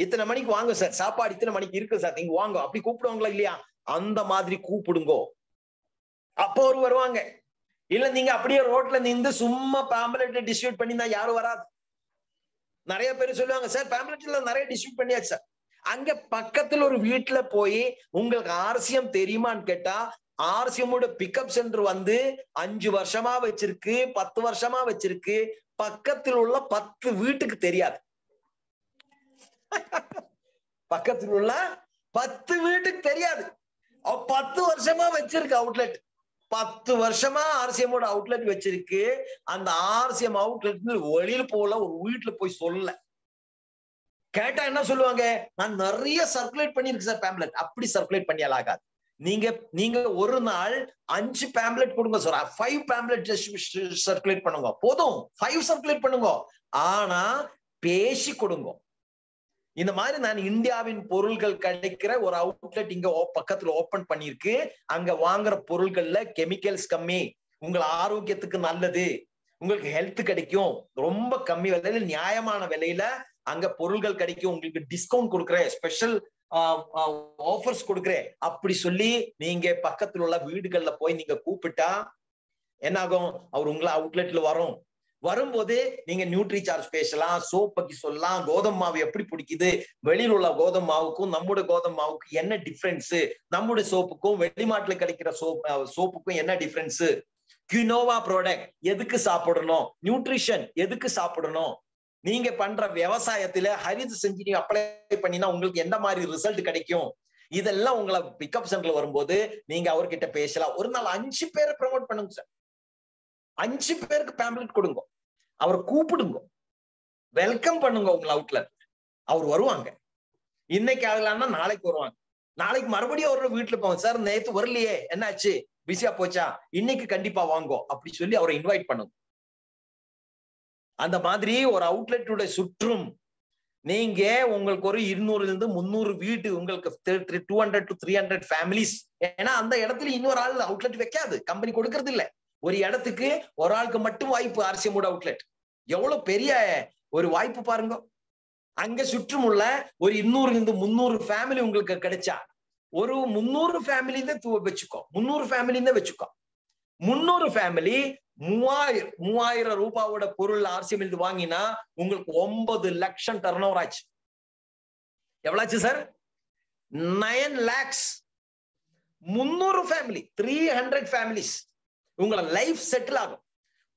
இத்தனை மணிக்கு வாங்க சார், சாப்பாடு இத்தனை மணிக்கு இருக்கு சார், நீங்க வாங்க, அப்படி கூப்பிடுவாங்களா இல்லையா? அந்த மாதிரி கூப்பிடுங்கோ. அப்போ ஒரு வருவாங்க. இல்ல நீங்க அப்படியே ரோட்ல நின்று சும்மா பேம்ப்ளெட் டிஸ்ட்ரிபியூட் பண்ணி தான் யாரும் வராது. நிறைய பேர் சொல்லுவாங்க சார் பேம்ப்ளெட்ல நிறைய டிஸ்ட்ரிபியூட் பண்ணியாச்சு சார். அங்க பக்கத்துல ஒரு வீட்டுல போய் உங்களுக்கு ஆர்சிஎம் தெரியுமான்னு கேட்டா, ஆர்சிஎம்மோட பிக்கப் சென்டர் வந்து 5 வருஷமா வச்சிருக்கு, 10 வருஷமா வச்சிருக்கு. பக்கத்தில் உள்ள 10 வீட்டுக்கு தெரியாது. பக்கத்தில் உள்ள 10 வீட்டுக்கு தெரியாது. 10 வருஷமா வச்சிருக்கு அவுட்லெட். 10 வருஷமா ஆர்சிஎம்மோட அவுட்லெட் வச்சிருக்கு. அந்த ஆர்சிஎம் அவுட்லெட் வெளியில போல ஒரு வீட்டுல போய் சொல்லல. கேட்டா என்ன சொல்லுவாங்க, நான் நிறைய சர்க்குலேட் பண்ணிருக்கு சார் பேம்ப்ளெட். அப்படி சர்க்குலேட் பண்ணியால் ஆகாது. நீங்க ஒரு நாள் 5 பேம்ப்ளெட் கொடுங்க சார், 5 பேம்ப்ளெட் சர்க்குலேட் பண்ணுங்க போதும், 5 சர்க்குலேட் பண்ணுங்க. ஆனா பேசி கொடுங்க. இந்த மாதிரி நான் இந்தியாவின் பொருள்கள் கிடைக்கிற ஒரு அவுட்லெட் இங்க பக்கத்துல ஓபன் பண்ணிருக்கு. அங்க வாங்குற பொருள்கள்ல கெமிக்கல்ஸ் கம்மி, உங்கள் ஆரோக்கியத்துக்கு நல்லது, உங்களுக்கு ஹெல்த் கிடைக்கும், ரொம்ப கம்மி விலையில நியாயமான விலையில அங்க பொருள்கள் கிடைக்கும், உங்களுக்கு டிஸ்கவுண்ட் கொடுக்குறேன், ஸ்பெஷல் ஆஃபர்ஸ் கொடுக்குறேன் அப்படி சொல்லி நீங்க பக்கத்துல உள்ள வீடுகள்ல போய் நீங்க கூப்பிட்டா என்ன ஆகும், அவர் உங்களை அவுட்லெட்ல வரும்போது நீங்க நியூட்ரி சார்ஜ் பேசலாம், சோப் பத்தி சொல்லலாம், கோதுமை மாவு எப்படி பிடிக்குது, வெளியில் உள்ள கோதுமை மாவுக்கும் நம்முடைய கோதுமை மாவுக்கும் என்ன டிஃபரன்ஸ், நம்முடைய சோப்புக்கும் வெளிநாட்டுல கிடைக்கிற சோப்புக்கும் என்ன டிஃபரன்ஸ், கினோவா ப்ராடக்ட் எதுக்கு சாப்பிடணும், நியூட்ரிஷன் எதுக்கு சாப்பிடணும், நீங்க பண்ற விவசாயத்துல ஹரித செஞ்சு அப்ளை பண்ணினா உங்களுக்கு எந்த மாதிரி ரிசல்ட் கிடைக்கும், இதெல்லாம் உங்களை பிக்கப் சென்டர்ல வரும்போது நீங்க அவர்கிட்ட பேசலாம். ஒரு நாள் 5 பேரை ப்ரமோட் பண்ணுங்க சார், 5 பேருக்கு பேம்ப்ளெட் கொடுங்க, அவர் கூப்பிடுங்க, வெல்கம் பண்ணுங்க உங்களை அவுட்லெட். அவர் வருவாங்க. இன்னைக்கு ஆகலாம்னா நாளைக்கு வருவாங்க, நாளைக்கு மறுபடியும் அவரோட வீட்டுல போவாங்க. சார் நேத்து வரலையே, என்னாச்சு, பிஸியா போச்சா, இன்னைக்கு கண்டிப்பா வாங்கோ அப்படி சொல்லி அவரை இன்வைட் பண்ணுங்க. அந்த மாதிரி ஒரு அவுட்லெட்டோட சுற்றும் நீங்க உங்களுக்கு ஒரு 200-300 வீடு, உங்களுக்கு 200 to 300 ஃபேமிலிஸ். ஏன்னா அந்த இடத்துல இன்னொரு ஆள் அவுட்லெட் வைக்காது, கம்பெனி கொடுக்கறது இல்ல. ஒரு இடத்துக்கு ஒரு ஆளுக்கு மட்டும் வாய்ப்பு. ஆர்சிஎம்மோட அவுட்லெட் எவ்வளவு பெரிய ஒரு வாய்ப்பு பாருங்க. அங்க சுற்றுமுள்ள ஒரு 200-300 ஃபேமிலி உங்களுக்கு கிடைச்சா, ஒரு 300 ஃபேமிலி வச்சுக்கோ, 300 ஃபேமிலி வச்சுக்கோ, 300 ஃபேமிலி 3000 ரூபாயோட பொருள் ஆர்சிஎம் வாங்கினா உங்களுக்கு 9 லட்சம் டர்ன் ஓவர் ஆச்சு. எவ்வளவு சார்? 9 lakhs. 300 ஃபேமிலி, 300 ஃபேமிலிஸ் உங்களை லைஃப் செட்டில் ஆகும்.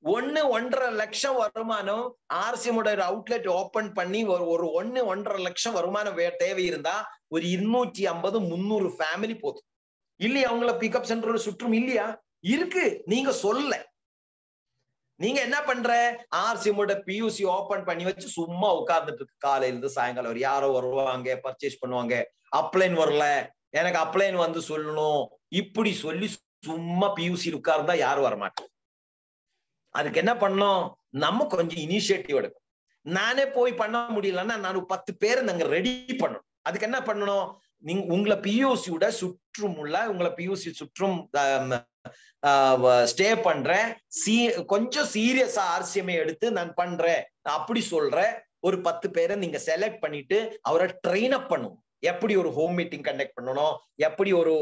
1-1.5 லட்சம் வருமானம் ஆர்சிஎம்மோட அவுட்லெட் ஓபன் பண்ணி ஒரு 1-1.5 லட்சம் வருமானம் தேவை இருந்தா ஒரு 250-300 ஃபேமிலி போதும். இல்லையா அவங்கள பிக்கப் சென்டரோட சுற்றும் இல்லையா? இருக்கு. நீங்க சொல்ல, நீங்க என்ன பண்ற, ஆர்சிஎம்மோட பியூசி ஓபன் பண்ணி வச்சு சும்மா உட்கார்ந்துட்டு இருக்கு. காலையில இருந்து சாயங்காலம் வரை யாரோ வருவாங்க, பர்ச்சேஸ் பண்ணுவாங்க. அப்ளைன் வரல, எனக்கு அப்ளைன் வந்து சொல்லணும், இப்படி சொல்லி சும்மா பியூசி உட்கார்ந்தா யாரும் வரமாட்டோம். அதுக்கு என்ன பண்ணணும், நம்ம கொஞ்சம் இனிஷியேட்டிவ் எடுக்கணும். நானே போய் பண்ண முடியலன்னா நான் 10 பேரை நாங்க ரெடி பண்ணணும். அதுக்கு என்ன பண்ணணும், நீங்க உங்களை பியூசியோட சுற்றுமுள்ள, உங்களை பியூசி சுற்றும் ஸ்டே பண்றேன், கொஞ்சம் சீரியஸா ஆர்சிஎம்ஐ எடுத்து நான் பண்றேன் அப்படி சொல்ற ஒரு 10 பேரை நீங்க செலக்ட் பண்ணிட்டு அவரை ட்ரெயின் அப் பண்ணும். எப்படி ஒரு ஹோம் மீட்டிங் கண்டக்ட் பண்ணணும், எப்படி ஒரு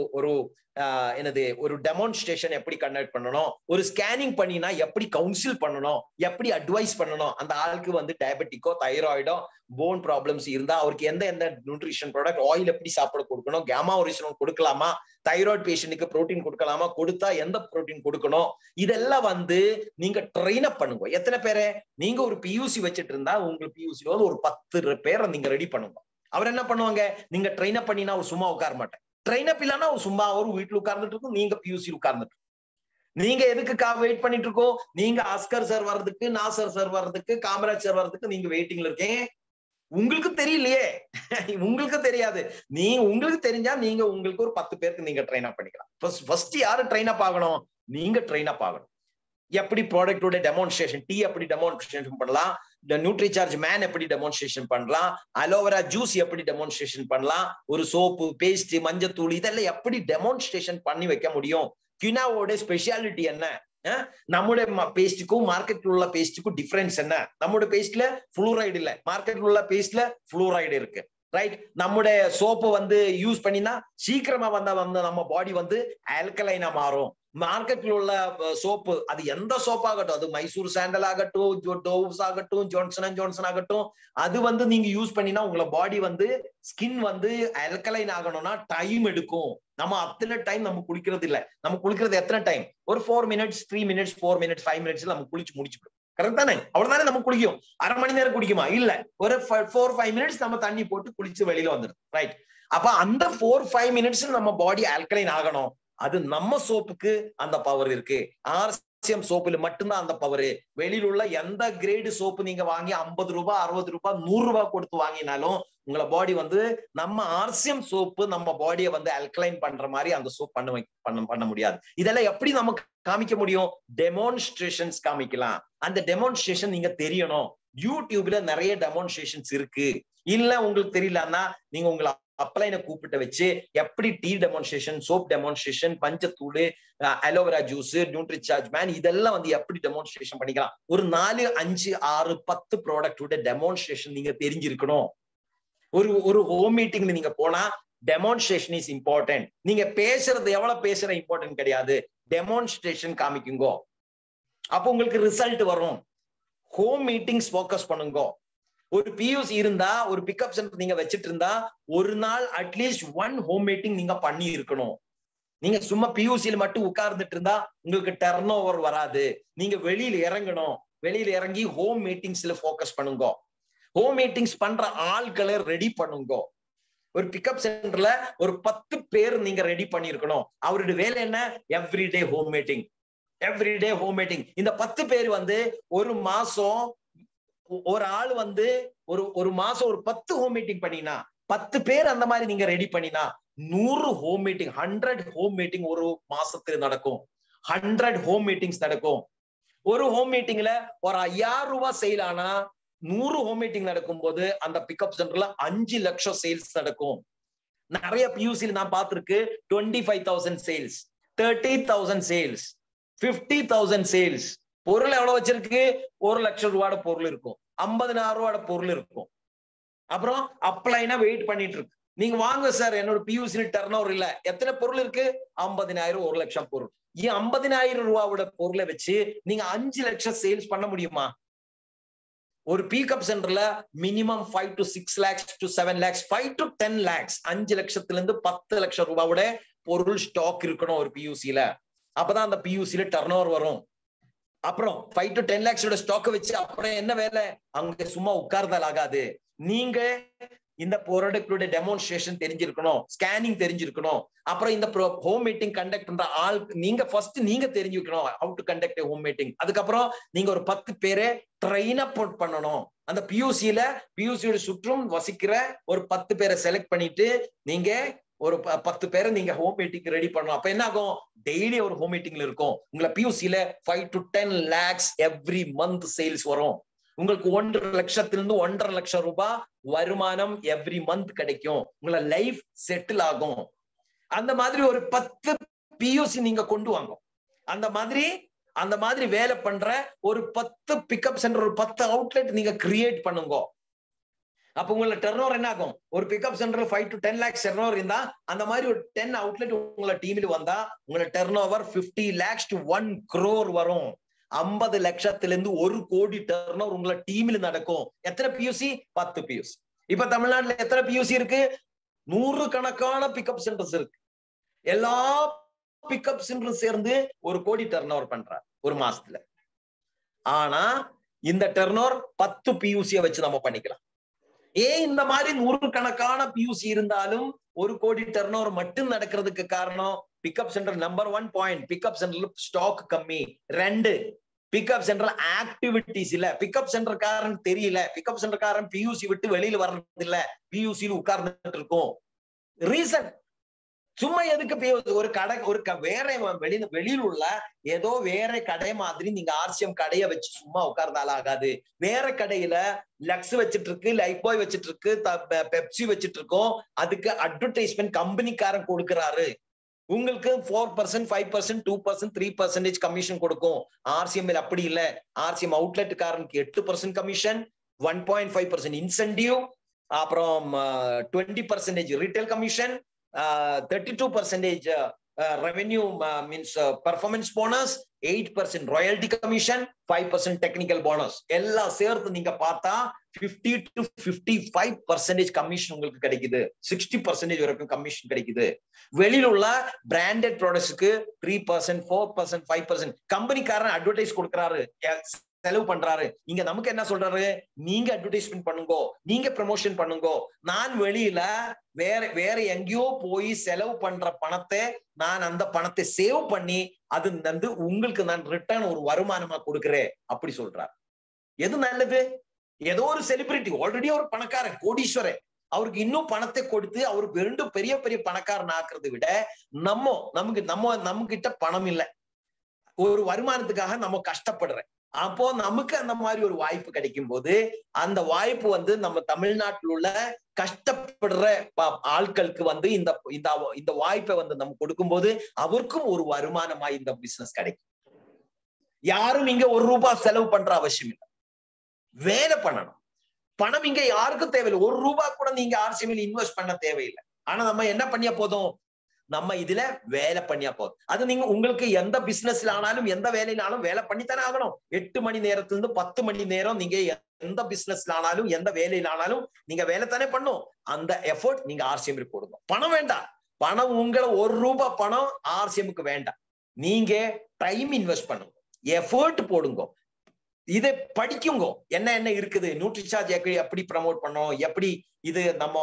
ஒரு டெமான்ஸ்ட்ரேஷன் எப்படி கண்டக்ட் பண்ணணும், ஒரு ஸ்கேனிங் பண்ணினா எப்படி கவுன்சில் பண்ணணும், எப்படி அட்வைஸ் பண்ணணும். அந்த ஆளுக்கு வந்து டயபெட்டிக்கோ தைராய்டோ போன் ப்ராப்ளம்ஸ் இருந்தா அவருக்கு எந்த நியூட்ரிஷன் ப்ராடக்ட், ஆயில் எப்படி சாப்பிட கொடுக்கணும், கேமா ஒரிஜினல் கொடுக்கலாமா, தைராய்டு பேஷண்ட்டுக்கு புரோட்டீன் கொடுக்கலாமா, கொடுத்தா எந்த புரோட்டீன் கொடுக்கணும், இதெல்லாம் வந்து நீங்க ட்ரெயின் அப் பண்ணுங்க. எத்தனை பேரை நீங்க ஒரு பியூசி வச்சுட்டு இருந்தா உங்களுக்கு பியூசில ஒரு 10 பேரை நீங்க ரெடி பண்ணுங்க. அவர் என்ன பண்ணுவாங்க, நீங்க ட்ரெயின் அப் பண்ணினா அவர் சும்மா உட்கார மாட்டேன். ட்ரெயின் அப் இல்லைன்னா அவர் சும்மா ஒரு வீட்டுல உட்கார்ந்துட்டு இருக்கும், நீங்க பியூசி உட்கார்ந்துட்டு. நீங்க எதுக்கு வெயிட் பண்ணிட்டு இருக்கோம், நீங்க அஸ்கர் சார் வர்றதுக்கு, நாசர் சார் வர்றதுக்கு, காமராஜ் சார் வர்றதுக்கு நீங்க வெயிட்டிங்ல இருக்கேன். உங்களுக்கு தெரியலையே, உங்களுக்கு தெரியாது. உங்களுக்கு தெரிஞ்சா நீங்க உங்களுக்கு ஒரு 10 பேருக்கு நீங்க ட்ரெயின் அப் பண்ணிக்கலாம். ஃபர்ஸ்ட் யாரு ட்ரெயின் அப் ஆகணும், நீங்க ட்ரெயின் அப் ஆகணும். எப்படி ப்ராடக்டோட டெமான்ஸ்ட்ரேஷன், டீ எப்படி டெமான்ஸ்ட்ரேஷன் பண்ணலாம், நியூட்ரி சார்ஜ் மேன் எப்படி டெமான்ஸ்ட்ரேஷன் பண்ணலாம், அலோவேரா ஜூஸ் எப்படி டெமான்ஸ்ட்ரேஷன் பண்ணலாம், ஒரு சோப்பு, பேஸ்ட், மஞ்சத்தூள் இதெல்லாம் எப்படி டெமான்ஸ்ட்ரேஷன் பண்ணி வைக்க முடியும். கினாவோட ஸ்பெஷாலிட்டி என்ன, நம்முடைய பேஸ்டுக்கும் மார்க்கெட்ல உள்ள பேஸ்டுக்கும் டிஃபரன்ஸ் என்ன, நம்முடைய பேஸ்ட்ல ஃப்ளூரைடு இல்ல, மார்க்கெட்ல உள்ள பேஸ்ட்ல ஃப்ளூரைடு இருக்கு. ரைட். நம்முடைய சோப்பு வந்து யூஸ் பண்ணினா சீக்கிரமா வந்து நம்ம பாடி வந்து ஆல்கலைனா மாறும். மார்க்கெட்ல உள்ள சோப்பு, அது எந்த சோப் ஆகட்டும், அது மைசூர் சாண்டல் ஆகட்டும், டோவ்ஸ் ஆகட்டும், ஜான்சன் அண்ட் ஜான்சன் ஆகட்டும், அது வந்து நீங்க யூஸ் பண்ணினா உங்கள பாடி வந்து ஸ்கின் வந்து ஆல்கலைன் ஆகணும்னா டைம் எடுக்கும். நம்ம அத்தனை டைம் நம்ம குளிக்கிறது இல்ல. நம்ம குளிக்கிறது எத்தனை டைம்? ஒரு 4 மினிட்ஸ், 3 மினிட்ஸ், 4 மினிட்ஸ், 5 மினிட்ஸ் நம்ம குளிச்சு முடிச்சுடும். கரெக்ட் தானே? அவ்வளவுதானே நம்ம குளிக்கும். அரை மணி நேரம் குடிக்குமா? இல்ல, ஒரு 4-5 மினிட்ஸ் நம்ம தண்ணி போட்டு குளிச்சு வெளியில வந்துடும். ரைட். அப்ப அந்த 4-5 மினிட்ஸ் நம்ம பாடி ஆல்கலைன் ஆகணும். அது நம்ம சோப்புக்கு அந்த பவர் இருக்கு. ஆர்சிஎம் சோப்புல மட்டும்தான் அந்த பவர். வெளியில உள்ள எந்த கிரேடு சோப்பு நீங்க வாங்கி 50 ரூபாய், 60 ரூபாய், 100 ரூபாய் கொடுத்து வாங்கினாலும் உங்களை பாடி வந்து நம்ம ஆர்சிஎம் சோப்பு நம்ம பாடியை வந்து அல்கலைன் பண்ற மாதிரி அந்த சோப் பண்ண முடியாது. இதெல்லாம் எப்படி நமக்கு காமிக்க முடியும்? டெமான்ஸ்ட்ரேஷன்ஸ் காமிக்கலாம். அந்த டெமான்ஸ்ட்ரேஷன் நீங்க தெரியணும். யூடியூப்ல நிறைய டெமான்ஸ்ட்ரேஷன்ஸ் இருக்கு. இல்ல உங்களுக்கு தெரியலன்னா நீங்க உங்களை அப்ளைனை கூப்பிட்டு வச்சு எப்படி டீ டெமான்ஸ்ட்ரேஷன், சோப் டெமான்ஸ்ட்ரேஷன், பஞ்சத்தூள், அலோவேரா ஜூஸ், நியூட்ரிசார்ஜ் மேன், இதெல்லாம் வந்து எப்படி டெமான்ஸ்ட்ரேஷன் பண்ணிக்கலாம். ஒரு 4, 5, 6, 10 ப்ராடக்டோட டெமான்ஸ்ட்ரேஷன் நீங்க தெரிஞ்சிருக்கணும். ஒரு ஹோம் மீட்டிங்ல நீங்க போனா டெமான்ஸ்ட்ரேஷன் இஸ் இம்பார்ட்டன்ட். நீங்க பேசுறது எவ்வளவு பேசுற இம்பார்ட்டன்ட் கிடையாது. டெமான்ஸ்ட்ரேஷன் காமிக்குங்க. அப்போ உங்களுக்கு ரிசல்ட் வரும். ஹோம் மீட்டிங்ஸ் ஃபோக்கஸ் பண்ணுங்க. ஒரு பியூசி இருந்தா, ஒரு பிக்கப் சென்டர் நீங்க வச்சிட்டு இருந்தா, ஒரு நாள் அட்லீஸ்ட் 1 ஹோம் மீட்டிங் நீங்க பண்ணி இருக்கணும். நீங்க சும்மா பியூசியில மட்டும் உட்கார்ந்துட்டு இருந்தா உங்களுக்கு டர்ன் ஓவர் வராது. நீங்க வெளியில இறங்கணும். வெளியில இறங்கி ஹோம் மீட்டிங்ஸ்ல ஃபோக்கஸ் பண்ணுங்க. ஹோம் மீட்டிங்ஸ் பண்ற ஆட்களை ரெடி பண்ணுங்க. ஒரு பிக்கப் சென்டர்ல ஒரு 10 பேர் நீங்க ரெடி பண்ணிருக்கணும். அவருடைய வேலை என்ன? Everyday home meeting, everyday home meeting. இந்த 10 பேர் வந்து ஒரு மாசம், ஒரு ஆள் வந்து ஒரு மாசம் ஒரு 10 ஹோம் மீட்டிங் பண்ணினா, 10 பேர் அந்த மாதிரி நீங்க ரெடி பண்ணினா 100 ஹோம் மீட்டிங், 100 ஹோம் மீட்டிங் ஒரு மாசத்துல நடக்கும். 100 ஹோம் மீட்டிங்ஸ் நடக்கும். ஒரு ஹோம் மீட்டிங்ல ஒரு 5000 ரூபாய் சேல் ஆனா 100 ஹோம் மீட்டிங் நடக்கும் போது அந்த பிக்கப் சென்டர்ல 5 லட்சம் சேல்ஸ் நடக்கும். நிறைய பியூசில நான் பார்த்திருக்கு 25,000 சேல்ஸ், 30,000 சேல்ஸ், 50,000 சேல்ஸ். பொருள் எவ்வளவு வச்சிருக்கு? 1 லட்சம் ரூபாயோட பொருள் இருக்கும், 50,000 ரூபாயோட பொருள் இருக்கும். அப்புறம் அப்ளைனா வெயிட் பண்ணிட்டு இருக்கு. நீங்க வாங்க சார், என்னோட பியூசி டர்ன் ஓவர் இல்ல. எத்தனை பொருள் இருக்கு? 50,000, 1 லட்சம் பொருள். 50,000 ரூபாயோட பொருளை வச்சு நீங்க 5 லட்சம் சேல்ஸ் பண்ண முடியுமா? ஒரு பிக்கப் சென்டர்ல minimum 5 to 6 lakhs to 7 lakhs, 5 to 10 lakhs, 5 லட்சத்துல இருந்து 10 லட்சம் ரூபாயோட பொருள் ஸ்டாக் இருக்கணும் ஒரு பியூசில. அப்பதான் அந்த பியூசில டர்ன் ஓவர் வரும். அப்புறம் 5 to 10 lakhs ஸ்டாக் வச்சு அப்புறம் என்ன வேலை? அங்க சும்மா உட்கார்ந்தால் ஆகாது. நீங்க இந்த ப்ராடக்டோட டெமான்ஸ்ட்ரேஷன் தெரிஞ்சிருக்கணும், ஸ்கேனிங் தெரிஞ்சிருக்கணும். அப்புறம் இந்த ஹோம் மீட்டிங் கண்டக்ட் பண்ற ஆள் நீங்க ஃபர்ஸ்ட் நீங்க தெரிஞ்சுக்கணும் how to conduct home meeting. அதுக்கப்புறம் நீங்க ஒரு 10 பேரை ட்ரெயின் அப் பண்ணணும். அந்த பியூசியோட சுற்றும் வசிக்கிற ஒரு 10 பேரை செலக்ட் பண்ணிட்டு நீங்க ஒரு 10 பேரை நீங்க ஹோம் மீட்டிங் ரெடி பண்ணணும். அப்ப என்ன ஆகும்? டெய்லி ஒரு ஹோம் மீட்டிங்ல இருக்கும். உங்களை பியூசில 5 to 10 lakhs every month sales வரும். உங்களுக்கு 1.5 லட்சத்திலிருந்து 1.5 லட்சம் ரூபாய் வருமானம் எவ்ரி மந்த் கிடைக்கும். உங்களை லைஃப் செட்டில் ஆகும். அந்த மாதிரி ஒரு 10 பியூசி நீங்க கொண்டு வாங்க. அந்த மாதிரி வேலை பண்ற ஒரு 10 பிக்கப் சென்டர், ஒரு 10 அவுட்லெட் நீங்க கிரியேட் பண்ணுங்க. அப்ப உங்களோட டர்ன் ஓவர் என்ன ஆகும்? ஒரு பிக்கப் சென்டர்ல 5 to 10 lakhs டர்ன் ஓவர் இருந்தா அந்த மாதிரி ஒரு 10 அவுட்லெட் உங்களோட டீம்ல வந்தா உங்களோட turn over 50 lakhs to 1 crore வரும். 50 லட்சத்திலிருந்து 1 கோடி டர்ன் ஓவர் உங்களோட டீம்ல நடக்கும். எத்தனை பியூசி? 10 பியூசி. இப்ப தமிழ்நாட்டுல எத்தனை பியூசி இருக்கு? 100 கணக்கான பிக்கப் சென்டர்ஸ் இருக்கு. எல்லா பிக்கப் சென்டரும் சேர்ந்து 1 கோடி டர்ன் ஓவர் பண்றாங்க ஒரு மாசத்துல. ஆனா இந்த டர்ன் ஓவர் 10 பியூசியை வச்சு நம்ம பண்ணிக்கலாம். ஏன் இந்த மாதிரி 100 கணக்கான பியூசி இருந்தாலும் 1 கோடி டர்ன் ஓவர் மட்டும் நடக்கிறதுக்கு காரணம் pickup centre number 1 point, pickup சென்டர்ல ஸ்டாக் கம்மி. 2, பிக்கப் சென்டர் ஆக்டிவிட்டிஸ் இல்ல. பிக்கப் சென்டர் காரன் தெரியல, பிக்கப் சென்டர் காரன் பியூசி விட்டு வெளியில வர்றது இல்ல, பியூசியில் உட்கார்ந்துட்டு இருக்கும். ரீசன் சும்மா எதுக்கு ஒரு கடை, வேற வெளியில் உள்ள ஏதோ வேற கடை மாதிரி நீங்க ஆர்சிஎம் கடையை வச்சு சும்மா உட்கார்ந்தால ஆகாது. வேற கடையில லக்ஸ் வச்சிட்டு இருக்கு, லைஃப் பாய் வச்சிட்டு இருக்கு, பெப்சி வச்சிட்டு இருக்கோம். அதுக்கு அட்வர்டைஸ்மெண்ட் கம்பெனிக்காரன் கொடுக்கிறாரு. உங்களுக்கு 4%, 5%, 2%, 3% கமிஷன் கொடுக்கும். ஆர்சிஎம் அப்படி இல்ல. ஆர்சிஎம் அவுட்லெட் காரனுக்கு 8% கமிஷன், 1.5% இன்சென்டிவ், அப்புறம் 20% retail commission, 32% revenue means performance bonus, 8% royalty commission, 5% technical bonus. எல்லாம் சேர்த்து நீங்க பார்த்தா 50 to 55% கமிஷன் உங்களுக்கு கிடைக்குது. 60% வரைக்கும் கமிஷன் கிடைக்குது. வெளியில உள்ள பிராண்டட் ப்ராடக்ட்ஸ்க்கு 3%, 4%, 5% கம்பெனிக்காரன் அட்வர்டைஸ் கொடுக்கறாரு, செலவு பண்றாரு. இங்க நமக்கு என்ன சொல்றாரு, நீங்க அட்வர்டைஸ்மெண்ட் பண்ணுங்க, நீங்க ப்ரமோஷன் பண்ணுங்க, நான் வெளியில வேற எங்கேயோ போய் செலவு பண்ற பணத்தை நான் அந்த பணத்தை சேவ் பண்ணி அது வந்து உங்களுக்கு நான் ரிட்டர்ன் ஒரு வருமானமா கொடுக்கிறேன் அப்படி சொல்றாரு. எது நல்லது? ஏதோ ஒரு செலிபிரிட்டி ஆல்ரெடி ஒரு பணக்காரன், கோடீஸ்வரன், அவருக்கு இன்னும் பணத்தை கொடுத்து அவருக்கு ரெண்டு பெரிய பெரிய பணக்காரன் ஆக்குறதை விட நம்ம கிட்ட பணம் இல்லை, ஒரு வருமானத்துக்காக நம்ம கஷ்டப்படுறேன். அப்போ நமக்கு அந்த மாதிரி ஒரு வாய்ப்பு கிடைக்கும் போது அந்த வாய்ப்பு வந்து நம்ம தமிழ்நாட்டில் உள்ள கஷ்டப்படுற ஆட்களுக்கு வந்து இந்த வாய்ப்பை வந்து நம்ம கொடுக்கும் போது அவருக்கும் ஒரு வருமானமா இந்த பிசினஸ் கிடைக்கும். யாரும் இங்க ₹1 செலவு பண்ற அவசியம் இல்லை, வேலை பண்ணணும். பணம் இங்க யாருக்கும் தேவையில்லை, ₹1 கூட நீங்க RCMல இன்வெஸ்ட் பண்ண தேவையில்லை. ஆனா நம்ம என்ன பண்ணியா போதும், நம்ம இதுல வேலை பண்ணியா போதும். அது நீங்க உங்களுக்கு எந்த பிசினஸ்ல ஆனாலும் எந்த வேலையினாலும் வேலை பண்ணித்தானே ஆகணும். 8 மணி நேரத்திலிருந்து 10 மணி நேரம் நீங்க எந்த பிசினஸ்ல ஆனாலும் எந்த வேலையில ஆனாலும் நீங்க வேலை தானே பண்ணும். அந்த எஃபோர்ட் நீங்க RCM போடுங்க. பணம் வேண்டாம், பணம் உங்களை ₹1 பணம் RCMக்கு வேண்டாம். நீங்க டைம் இன்வெஸ்ட் பண்ணுங்க, எஃபோர்ட் போடுங்க, இதை படிக்குங்க. என்ன இருக்குது, நியூட்ரிசார்ஜ் எப்படி ப்ரமோட் பண்ணோம், எப்படி இது நம்ம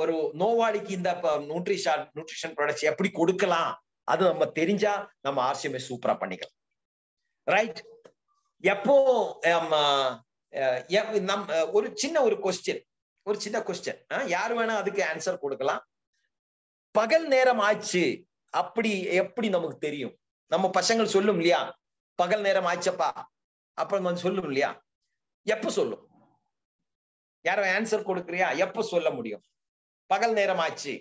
ஒரு நோவாளிக்கு இந்த நியூட்ரிஷன் ப்ராடக்ட்ஸ் எப்படி கொடுக்கலாம், அது நம்ம தெரிஞ்சா நம்ம RCM சூப்பரா பண்ணிக்கலாம். ரைட்? எப்போ ஒரு சின்ன கொஸ்டின் யாரு வேணா அதுக்கு ஆன்சர் கொடுக்கலாம். பகல் நேரம் ஆச்சு அப்படி எப்படி நமக்கு தெரியும்? நம்ம பசங்கள் சொல்லும் இல்லையா, பகல் நேரம் ஆச்சப்பா அப்புறம் சொல்லும் இல்லையா, எப்ப சொல்லும்? யாரோ ஆன்சர் கொடுக்குறியா? எப்ப சொல்ல முடியும் பகல் நேரம் ஆச்சு?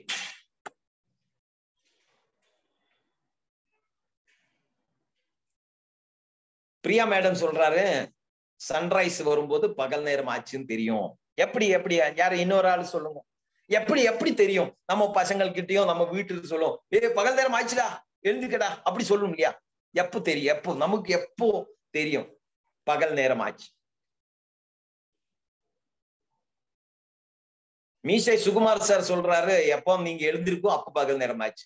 பிரியா மேடம் சொல்றாரு, சன்ரைஸ் வரும்போது பகல் நேரம் ஆச்சுன்னு தெரியும். எப்படி யாரு இன்னொரு ஆள் சொல்லுங்க, எப்படி தெரியும்? நம்ம பசங்கள் கிட்டயும் நம்ம வீட்டுக்கு சொல்லுவோம், பகல் நேரம் ஆச்சுடா எழுந்துக்கடா அப்படி சொல்லும் இல்லையா? எப்போ தெரியும்? நமக்கு எப்போ தெரியும் பகல் நேரம் ஆச்சு? மீசை சுகுமார் சார் சொல்றாரு, எப்போ நீங்க எழுந்திருக்கோம் அப்ப பகல் நேரம் ஆச்சு,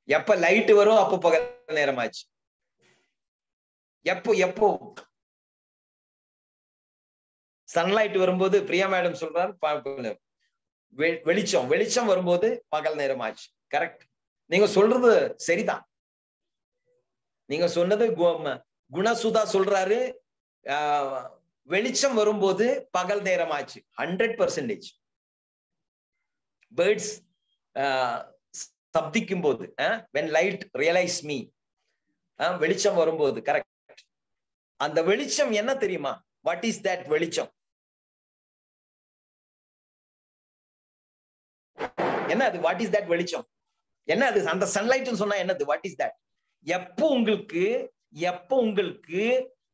எப்ப லைட் வரும் அப்ப பகல் நேரம் ஆச்சு. எப்போ சன்லைட் வரும்போது பிரியா மேடம் சொல்றாரு வெளிச்சம் வரும்போது பகல் நேரம் ஆச்சு. கரெக்ட், நீங்க சொல்றது சரிதான். நீங்க சொன்னது குணசுதா சொல்றாரு, வெளிச்சம் வரும்போது பகல் நேரம் ஆச்சு. 100% பேர்ட்ஸ் சப்திக்கும் போது, when light realize me, வெளிச்சம் வரும்போது. கரெக்ட். அந்த வெளிச்சம் என்ன தெரியுமா? வாட் இஸ் தட் வெளிச்சம்? என்ன அது? வாட் இஸ் தட் வெளிச்சம்? என்ன அது? அந்த சன்லைட் சொன்னா என்னது? What is that? எப்போ உங்களுக்கு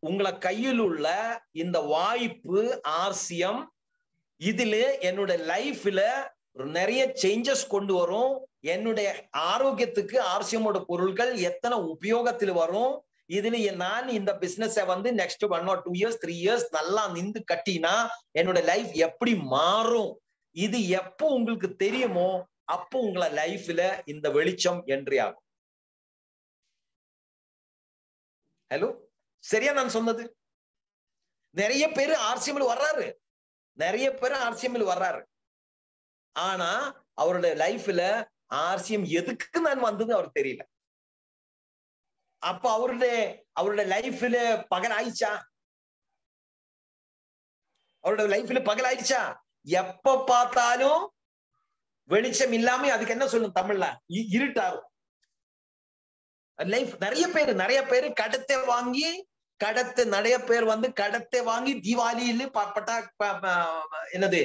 உங்களை கையில் உள்ள இந்த வாய்ப்பு RCM, இதுல என்னோட லைஃப்ல நிறைய சேஞ்சஸ் கொண்டு வரும், என்னுடைய ஆரோக்கியத்துக்கு RCM பொருட்கள் எத்தனை உபயோகத்தில் வரும், இதுல நான் இந்த பிசினஸை வந்து நெக்ஸ்ட் 1 or 2 years 3 years நல்லா நின்று கட்டினா என்னோட லைஃப் எப்படி மாறும், இது எப்போ உங்களுக்கு தெரியுமோ அப்போ உங்களை லைஃப்ல இந்த வெளிச்சம் என்ட்ரி ஆகும். ஹலோ, சரியா நான் சொன்னது? நிறைய பேரு RCM வர்றாரு, ஆனா அவருடைய லைஃப்ல RCM எதுக்கு நான் வந்தது அவருக்கு தெரியல. அப்ப அவருடைய லைஃப்ல பகல் ஆயிடுச்சா? எப்ப பார்த்தாலும் வெளிச்சம் இல்லாம அதுக்கு என்ன சொல்லும் தமிழ்ல? இருட்டாகும் லைஃப். நிறைய பேரு கடத்தை வாங்கி தீபாவளியில என்னது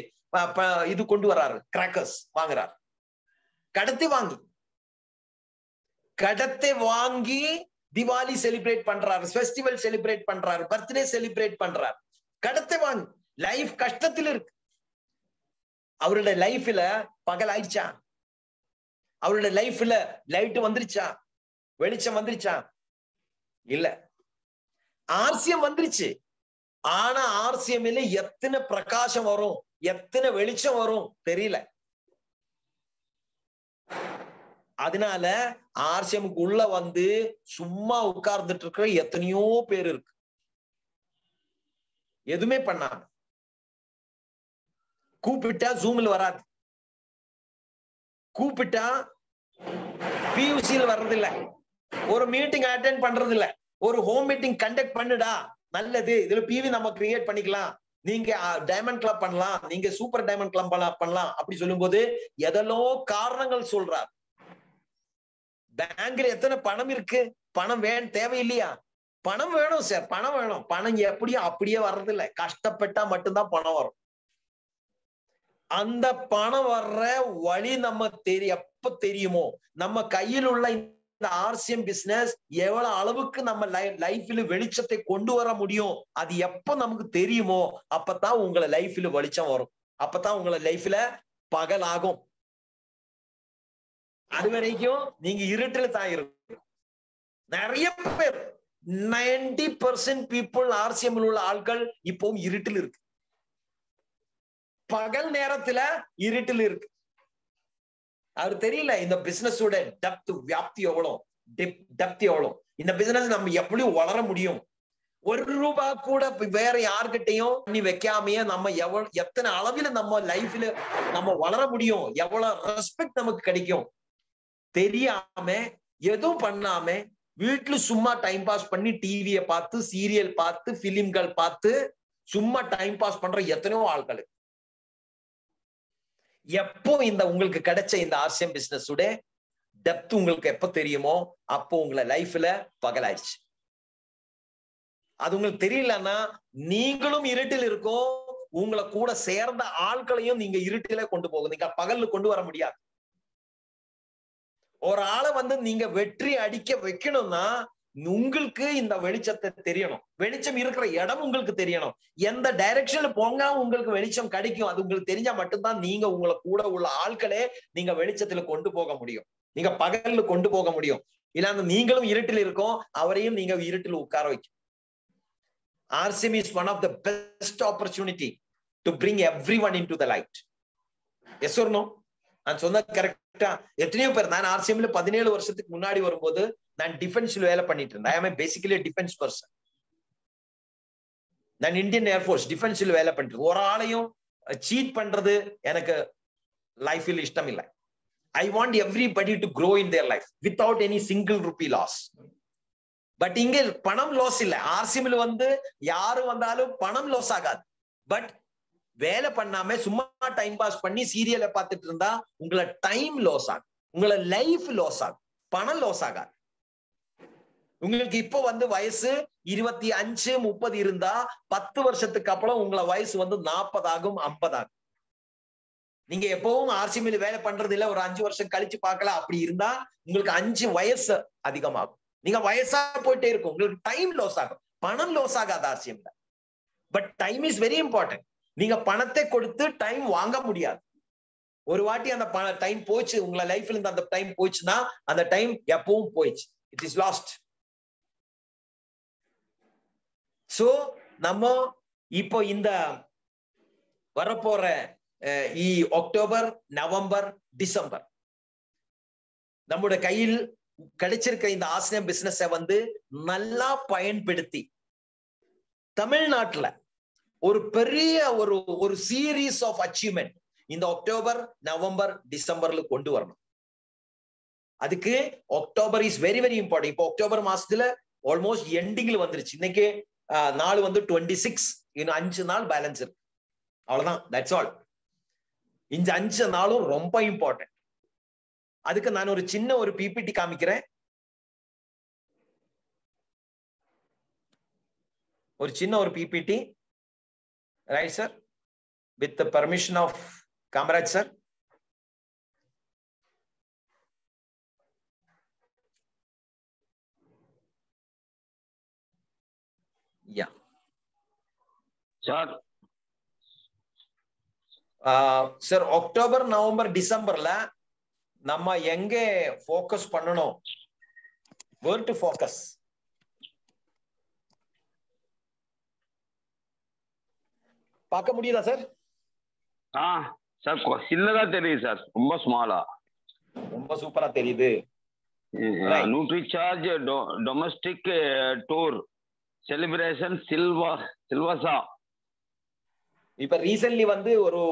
இது கொண்டு வர்றாரு, கிராக்கர்ஸ் வாங்குறாரு. கடத்தை வாங்கி தீபாவளி செலிப்ரேட் பண்றாரு, ஃபெஸ்டிவல் செலிப்ரேட் பண்றாரு, பர்த்டே செலிப்ரேட் பண்றாரு. கடத்தை வாங்கி லைஃப் கஷ்டத்தில் இருக்கு. அவருடைய லைஃப்ல பகல் ஆயிடுச்சா? அவருடைய லைஃப்ல லைட் வந்துருச்சா? வெளிச்சம் வந்துருச்சா? இல்ல. ஆர்சியம் வந்துருச்சு. ஆனா ஆர்சிஎம்ல எத்தனை பிரகாசம் வரும், எத்தனை வெளிச்சம் வரும் தெரியல. அதனால ஆர்சிஎம்க்கு உள்ள வந்து சும்மா உட்கார்ந்துட்டு இருக்கிற எத்தனையோ பேர் இருக்கு, எதுவுமே பண்ணாம. கூப்பிட்டா ஜூம்ல வராது, கூப்பிட்டா பியூசியில் வர்றது இல்ல, ஒரு மீட்டிங் அட்டென்ட் பண்றது இல்ல, ஒரு ஹோம் மீட்டிங் கண்டக்ட் பண்ணுடா நல்லது, இதுல பிவி நம்ம கிரியேட் பண்ணிக்கலாம், நீங்க டைமண்ட் கிளப் பண்ணலாம், நீங்க சூப்பர் டைமண்ட் கிளப் பண்ணலாம் அப்படி சொல்லும்போது எதெல்லாம் காரணங்கள் சொல்றார். பேங்க்ல எத்தனை பணம் இருக்கு, பணம் தேவையில்லையா? பணம் வேணும் சார், பணம் வேணும். பணம் எப்படியும் அப்படியே வர்றது இல்ல, கஷ்டப்பட்டா மட்டும்தான் பணம் வரும். அந்த பணம் வர்ற வழி நம்ம எப்ப தெரியுமோ, நம்ம கையில் உள்ள இந்த ஆர்சிஎம் பிசினஸ் எவ்வளவு அளவுக்கு நம்ம லைஃப்ல வெளிச்சத்தை கொண்டு வர முடியும், அது எப்ப நமக்கு தெரியுமோ அப்பதான் உங்களை லைஃப்ல வெளிச்சம் வரும், அப்பதான் உங்களை லைஃப்ல பகல் ஆகும். அது வரைக்கும் நீங்க இருட்டுல தான் இருக்கும். நிறைய பேர் 90% பீப்புள் ஆர்சிஎம் உள்ள ஆட்கள் இப்பவும் இருட்டில் இருக்கு, பகல் நேரத்துல இருட்டில் இருக்கு. அவர் தெரியல இந்த பிசினஸோட டெப்த், வியாப்தி எவ்வளவு, டெப்த் எவ்வளவு, இந்த பிசினஸ் நம்ம எப்படி வளர முடியும். ஒரு ரூபா கூட வேற யார்கிட்டையும் பண்ணி வைக்காமையே நம்ம எத்தனை அளவில் நம்ம லைஃப்ல நம்ம வளர முடியும், எவ்வளவு ரெஸ்பெக்ட் நமக்கு கிடைக்கும் தெரியாம, எதுவும் பண்ணாம வீட்டுல சும்மா டைம் பாஸ் பண்ணி டிவியை பார்த்து, சீரியல் பார்த்து, பிலிம்கள் பார்த்து சும்மா டைம் பாஸ் பண்ற எத்தனையோ ஆட்கள். எப்போ இந்த உங்களுக்கு கிடைச்ச இந்த ஆர்சிஎம் பிசினஸ் டெப்த் உங்களுக்கு எப்ப தெரியுமோ அப்போ உங்களை லைஃப்ல பகலாயிடுச்சு. அது உங்களுக்கு தெரியலன்னா நீங்களும் இருட்டில் இருக்கும், உங்களை கூட சேர்ந்த ஆட்களையும் நீங்க இருட்டில கொண்டு போகும், நீங்க பகல்ல கொண்டு வர முடியாது. ஒரு ஆளை வந்து நீங்க வெற்றி அடிக்க வைக்கணும்னா உங்களுக்கு இந்த வெளிச்சத்தை தெரியணும், வெளிச்சம் இருக்கிற இடம் உங்களுக்கு தெரியணும், எந்த டைரக்ஷன்ல போங்க உங்களுக்கு வெளிச்சம் கிடைக்கும், அது உங்களுக்கு தெரிஞ்சா மட்டும்தான் நீங்க உங்களை கூட உள்ள ஆட்களே நீங்க வெளிச்சத்துல கொண்டு போக முடியும், நீங்க பகல்ல கொண்டு போக முடியும். இல்ல நீங்களும் இருட்டில் இருக்கும், அவரையும் நீங்க இருட்டில் உட்கார வைக்கும். RCM is one of the best opportunity to bring everyone into the light. Yes or no? நான் சொன்ன கரெக்டா? எத்தனையோ பேர், நான் ஆர்சிஎம்ல 17 வருஷத்துக்கு முன்னாடி வரும்போது நான் டிஃபென்ஸ்ல வேலை பண்ணிட்டு இருந்தேன். ஐ அம் பேசிக்கலி டிஃபென்ஸ் பர்சன். நான் இந்தியன் ஏர்ஃபோர்ஸ் டிஃபென்ஸ்ல வேலை பண்ணிட்டு, ஒரு ஆளையும் சீட் பண்றது எனக்கு லைஃப்ல இஷ்டம் இல்லை. I want everybody to grow in their life without any single rupee loss. But இங்க பணம் லாஸ் இல்ல. ஆர்சிஎம்ல வந்து யாரு வந்தாலும் பணம் லாஸ் ஆகாது. பட் வேலை பண்ணாம சும்மா டைம் பாஸ் பண்ணி சீரியலை பார்த்துட்டு இருந்தா உங்களை டைம் லாஸ் ஆகும், உங்களை லைஃப் லாஸ் ஆகும், பணம் லாஸ் ஆகாது. உங்களுக்கு இப்போ வந்து வயசு 25, 30 இருந்தா 10 வருஷத்துக்கு அப்புறம் உங்களை வயசு வந்து 40 ஆகும், 50 ஆகும். நீங்க எப்பவும் ஆர்சிஎம்ல வேலை பண்றது இல்ல, ஒரு 5 வருஷம் கழிச்சு பார்க்கலாம், அப்படி இருந்தா உங்களுக்கு 5 வயசு அதிகமாகும், நீங்க வயசா போயிட்டே இருக்கும், உங்களுக்கு டைம் லாஸ் ஆகும், பணம் லாஸ் ஆகாது ஆர்சிஎம்ல. But time is very important. நீங்க பணத்தை கொடுத்து டைம் வாங்க முடியாது. ஒரு வாட்டி அந்த டைம் போச்சு உங்களை லைஃப்ல இருந்து, அந்த டைம் போச்சுன்னா அந்த டைம் எப்பவும் போயிடுச்சு, இட் இஸ் லாஸ்ட். சோ நம்ம இப்போ இந்த வரப்போற அக்டோபர், நவம்பர், டிசம்பர் நம்முடைய கையில் கிடைச்சிருக்க இந்த ஆர்சிஎம் பிசினஸ் வந்து நல்லா பயன்படுத்தி தமிழ்நாட்டுல ஒரு பெரிய ஒரு சீரீஸ் ஆஃப் அச்சீவ்மெண்ட் இந்த அக்டோபர், நவம்பர், டிசம்பர்ல கொண்டு வரணும். அதுக்கு October is very very important. இப்போ அக்டோபர் மாசத்துல ஆல்மோஸ்ட் எண்டிங்ல வந்துருச்சு. இன்னைக்கு நாள் வந்து 26, இன்னும் 5 நாள் பேலன்ஸ் இருக்கு, அவ்வளவுதான். That's all. இந்த 5 நாளும் ரொம்ப இம்பார்ட்டன்ட். அதுக்கு நான் ஒரு சின்ன ஒரு பிபிடி காமிக்கிறேன். ஒரு சின்ன ஒரு PPT, right sir, with the permission of Kamaraj sir. Yeah sir, sir October November டிசம்பர்ல நம்ம எங்க ஃபோக்கஸ் பண்ணணும்? Where to focus? பார்க்க முடியுதா சார்? சார் சின்னதா தெரியுது சார், ரொம்ப ஸ்மாலா. ரொம்ப சூப்பரா தெரியுது. Nutricharge domestic tour celebration Silvassa. இப்ப ரீசன்ட்லி வந்து ஒரு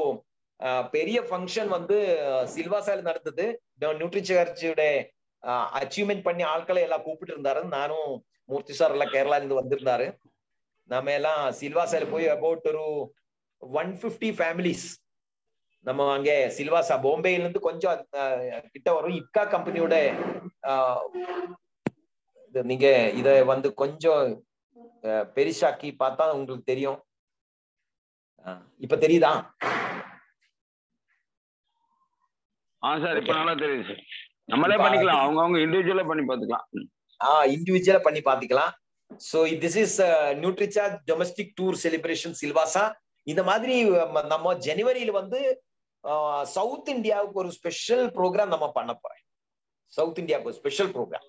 பெரிய ஃபங்க்ஷன் வந்து சில்வாசால நடந்தது. நியூட்ரிசார்ஜோட அச்சீவ்மெண்ட் பண்ணி ஆட்களை எல்லாம் கூப்பிட்டு இருந்தாரு. நானும் மூர்த்தி சார் எல்லாம் கேரளா இருந்து வந்திருந்தாரு. நம்ம எல்லாம் சில்வாசால போய் அபவுட் ஒரு 150 ஃபேமிலிஸ் நம்ம அங்க சில்வாசா பாம்பேல இருந்து கொஞ்சம் கிட்ட வரும். இப்கா கம்பெனியோட நீங்க இத வந்து கொஞ்சம் பெரிசாக்கி பார்த்தா உங்களுக்கு தெரியும். இப்ப தெரியுதா? சார் இப்ப நல்லா தெரியுது சார். நம்மளே பண்ணிக்கலாம், அவங்க இண்டிவிஜுவலா பண்ணி பார்த்துக்கலாம். இண்டிவிஜுவலா பண்ணி பார்த்துக்கலாம். So this is Nutricharge domestic tour celebration Silvassa. இந்த மாதிரி நம்ம ஜனவரியில வந்து சவுத் இந்தியாவுக்கு ஒரு ஸ்பெஷல் ப்ரோக்ராம் நம்ம பண்ண போறோம். சவுத் இந்தியாவுக்கு ஒரு ஸ்பெஷல் ப்ரோக்ராம்,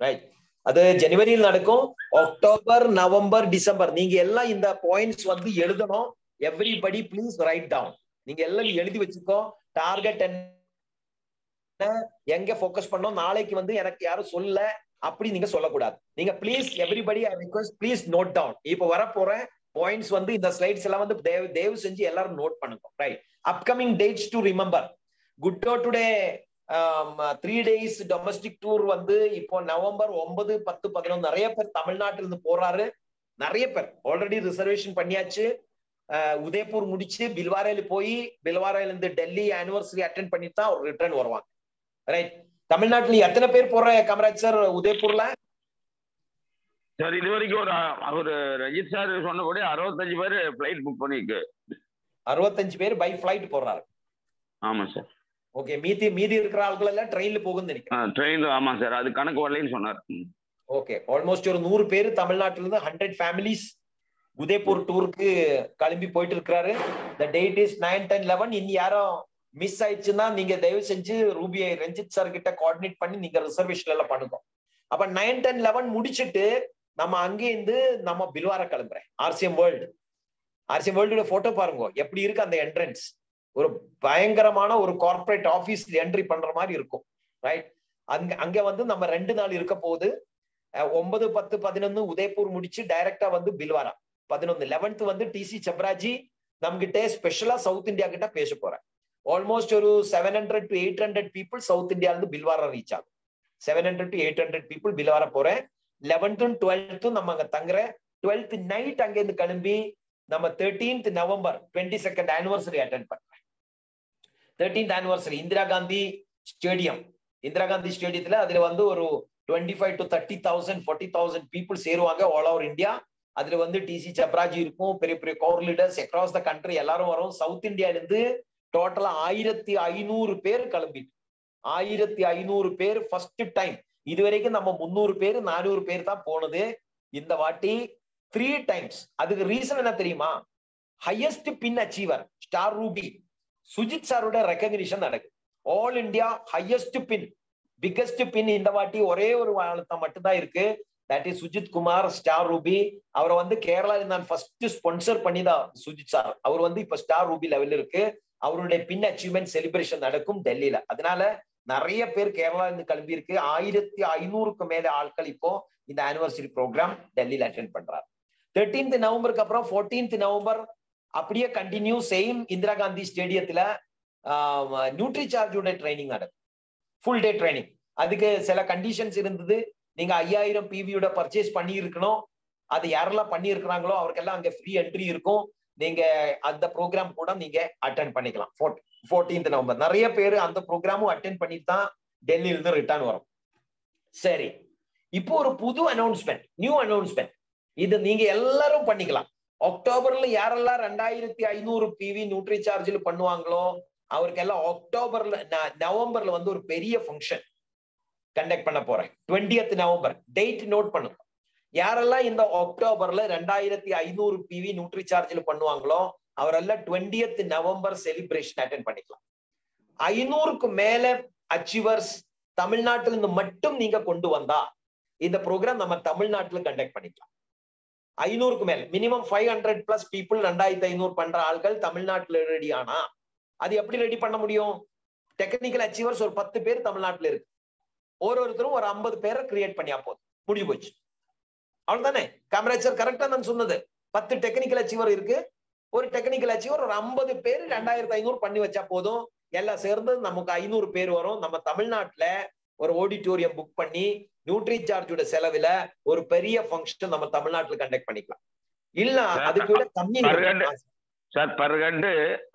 ரைட்? அது ஜனவரியில் நடக்கும். அக்டோபர் நவம்பர் டிசம்பர் நீங்க எல்லாம் இந்த பாயிண்ட்ஸ் வந்து எழுதணும். Everybody please write down. நீங்க எல்லாம் எழுதி வச்சுக்கோ. டார்கெட் என்ன, எங்க ஃபோக்கஸ் பண்ணோம், நாளைக்கு வந்து எனக்கு யாரும் சொல்ல அப்படி நீங்க சொல்லக்கூடாது. நீங்க please everybody I request please note down. இப்ப வர போற பாயிண்ட்ஸ் வந்து இந்த ஸ்லைட்ஸ் எல்லாம் வந்து தயவு செஞ்சு எல்லாரும் நோட் பண்ணுங்க, right? Upcoming dates to remember. குட்டோ டுடே 3 days டொமஸ்டிக் டூர் வந்து இப்போ நவம்பர் 9, 10, 11 நிறைய பேர் தமிழ்நாட்டில இருந்து போறாரு. நிறைய பேர் ஆல்ரெடி ரிசர்வேஷன் பண்ணியாச்சு. உதய்பூர் முடிச்சு பில்வாரையில போய் பில்வாரையில இருந்து டெல்லி ஆனிவர்சரி அட்டென்ட் பண்ணிட்டு தான் ஒரு ரிட்டர்ன் வருவாங்க, ரைட்? தமிழ்நாட்டுல எத்தனை பேர் போற காமராஜ் சார் உதய்பூர்ல? சார் இது வரைக்கும் ஒரு ரஜித் சார் சொன்னபடி 65 பேர் பிளைட் புக் பண்ணிருக்கு. 65 பேர் பை பிளைட் போறாரு. ஆமா சார். ஓகே, மீதி இருக்கிற ஆட்கள் எல்லாம் ட்ரெயின்ல போகும்னு நினைக்கிறேன். ட்ரெயின், ஆமா சார், அது கணக்கு வரலைன்னு சொன்னார். ஓகே, ஆல்மோஸ்ட் ஒரு 100 பேர் தமிழ்நாட்டில இருந்து 100 ஃபேமிலிஸ் உதய்பூர் டூருக்கு கிளம்பி போயிட்டு இருக்காரு. The date is 9, 10, 11. இனி யாரும் மிஸ் ஆயிடுச்சுன்னா நீங்க தயவு செஞ்சு ரூபி ரஞ்சித் சார் கிட்ட கோஆர்டினேட் பண்ணி நீங்க ரிசர்வேஷன் எல்லாம் பண்ணுங்க. அப்ப 9, 10, 11 முடிச்சிட்டு நம்ம அங்கே இருந்து நம்ம பில்வாரா கிளம்புறேன். ஆர்சிஎம் வேர்ல்டு போட்டோ பாருங்க எப்படி இருக்கு அந்த என்ட்ரன்ஸ். ஒரு பயங்கரமான ஒரு கார்பரேட் ஆபீஸ் என்ட்ரி பண்ற மாதிரி இருக்கும், ரைட்? அங்க வந்து நம்ம 2 நாள் இருக்க போகுது. 9, 10, 11 உதய்பூர் முடிச்சு டைரக்டா வந்து பில்வாரா. 11 11th வந்து டிசி சப்ராஜி நம்மகிட்ட ஸ்பெஷலா சவுத் இந்தியா கிட்ட பேச போறேன். ஆல்மோஸ்ட் ஒரு 700 to 800 பீப்புள் சவுத் இந்தியால இருந்து பில்வாரா ரீச் ஆகும். 700 to 800 பீப்புள் பில்வாரா போறேன். 11th and 12th நம்ம அங்க தங்குறேன். 12th நைட் அங்க இருந்து கிளம்பி நம்ம 13th November 22nd anniversary attend பண்றேன். 13th ஆனிவர்சரி இந்திரா காந்தி ஸ்டேடியத்துல அதுல வந்து ஒரு 25 to 30,000 40,000 பீப்புள் சேருவாங்க ஆல் ஓவர் இந்தியா. அதுல வந்து டிசி சப்ராஜி இருக்கும், பெரிய பெரிய core leaders across the country எல்லாரும் வரும். சவுத் இந்தியால இருந்து டோட்டலா 1500 பேர் கிளம்பிட்டு 1500 பேர் ஃபர்ஸ்ட் டைம். இதுவரைக்கும் நம்ம 300 பேர் 400 பேர் தான் போனது. இந்த வாட்டி 3 times. அதுக்கு ரீசன் என்ன தெரியுமா? ஹையஸ்ட் பின் அச்சீவர் ஸ்டார் ரூபி சுஜித் சாரோட ரெகக்னிஷன் நடக்குது. ஆல் இந்தியா ஹையஸ்ட் பின், பிகெஸ்ட் பின் இந்த வாட்டி ஒரே ஒரு வாழ்த்தம் மட்டும்தான் இருக்கு. That is Sujith Kumar star Ruby. அவரை வந்து கேரளால நான் ஃபர்ஸ்ட் ஸ்பான்சர் பண்ணிதான் சுஜித் சார். அவர் வந்து இப்ப ஸ்டார் ரூபி லெவல் இருக்கு. அவருடைய பின் அச்சீவ்மெண்ட் செலிப்ரேஷன் நடக்கும் டெல்லியில. அதனால நிறைய பேர் கேரளா இருந்து கிளம்பி இருக்கு. 1500க்கு மேல ஆட்கள் இப்போ இந்த ஆனிவர்சரி ப்ரோக்ராம் டெல்லியில அட்டென்ட் பண்றாரு. 13th நவம்பருக்கு அப்புறம் 14th நவம்பர் அப்படியே கண்டினியூ சேம் இந்திரா காந்தி ஸ்டேடியத்துல நியூட்ரிசார்ஜோட ட்ரைனிங் நடக்கும். Full day training. அதுக்கு சில கண்டிஷன்ஸ் இருந்தது. நீங்க 5000 PVயோட பர்ச்சேஸ் பண்ணி இருக்கணும். அது யாரெல்லாம் பண்ணி இருக்கிறாங்களோ அவருக்கெல்லாம் அங்க ஃப்ரீ என்ட்ரி இருக்கும். நீங்க அந்த ப்ரோக்ராம் கூட நீங்க அட்டென்ட் பண்ணிக்கலாம். 14th நவம்பர் நிறைய பேர் அந்த ப்ரோக்ராமும் அட்டென்ட் பண்ணிட்டு தான் டெல்லியில இருந்து ரிட்டர்ன் வரும். சரி, இப்போ ஒரு புது அனௌன்ஸ்மெண்ட், நியூ அனௌன்ஸ்மெண்ட். இது நீங்க எல்லாரும் பண்ணிக்கலாம். அக்டோபர்ல யாரெல்லாம் 2500 PV நியூட்ரிசார்ஜ்ல பண்ணுவாங்களோ அவருக்கெல்லாம் அக்டோபர்ல நவம்பர்ல வந்து ஒரு பெரிய ஃபங்க்ஷன் கண்டக்ட் பண்ண போறேன். 20th நவம்பர் டேட் நோட் பண்ணுங்க. யாரெல்லாம் இந்த அக்டோபர்ல 2500 PV நியூட்ரிசார்ஜ்ல பண்ணுவாங்களோ அவரெல்லாம் 20th நவம்பர் செலிப்ரேஷன் அட்டென்ட் பண்ணிக்கலாம். 500க்கு மேல அச்சீவர்ஸ் தமிழ்நாட்டில இருந்து மட்டும் நீங்க கொண்டு வந்தா இந்த ப்ரோக்ராம் நம்ம தமிழ்நாட்டில் கண்டக்ட் பண்ணிக்கலாம். 500க்கு மேல மினிமம் 500+ பீப்புள் 2500 பண்ற ஆள்கள் தமிழ்நாட்டில் ரெடி ஆனா அது எப்படி ரெடி பண்ண முடியும்? டெக்னிக்கல் அச்சீவர்ஸ் ஒரு 10 பேர் தமிழ்நாட்டில் இருக்கு. ஒருத்தரும் ஒரு 50 பேரை கிரியேட் பண்ணியா போதும், முடிஞ்சு போச்சு. அவ்வளவுதானே? காமராஜர் கரெக்டா நான் சொன்னது. 10 டெக்னிக்கல் அச்சீவர் இருக்கு. ஒரு டெக்னிக்கல் அச்சீவர் ஒரு 50 பேர் 2500 பண்ணி வச்சா போதும். எல்லாம் சேர்ந்து நமக்கு 500 பேர் வரும். நம்ம தமிழ்நாட்டுல ஒரு ஆடிட்டோரியம் புக் பண்ணி நியூட்ரி சார்ஜோட செலவுல ஒரு பெரிய ஃபங்க்ஷன் நம்ம தமிழ்நாட்டுல கண்டக்ட் பண்ணிக்கலாம். இல்ல அதுக்கு விட கம்மி சார், பர் ஹெட்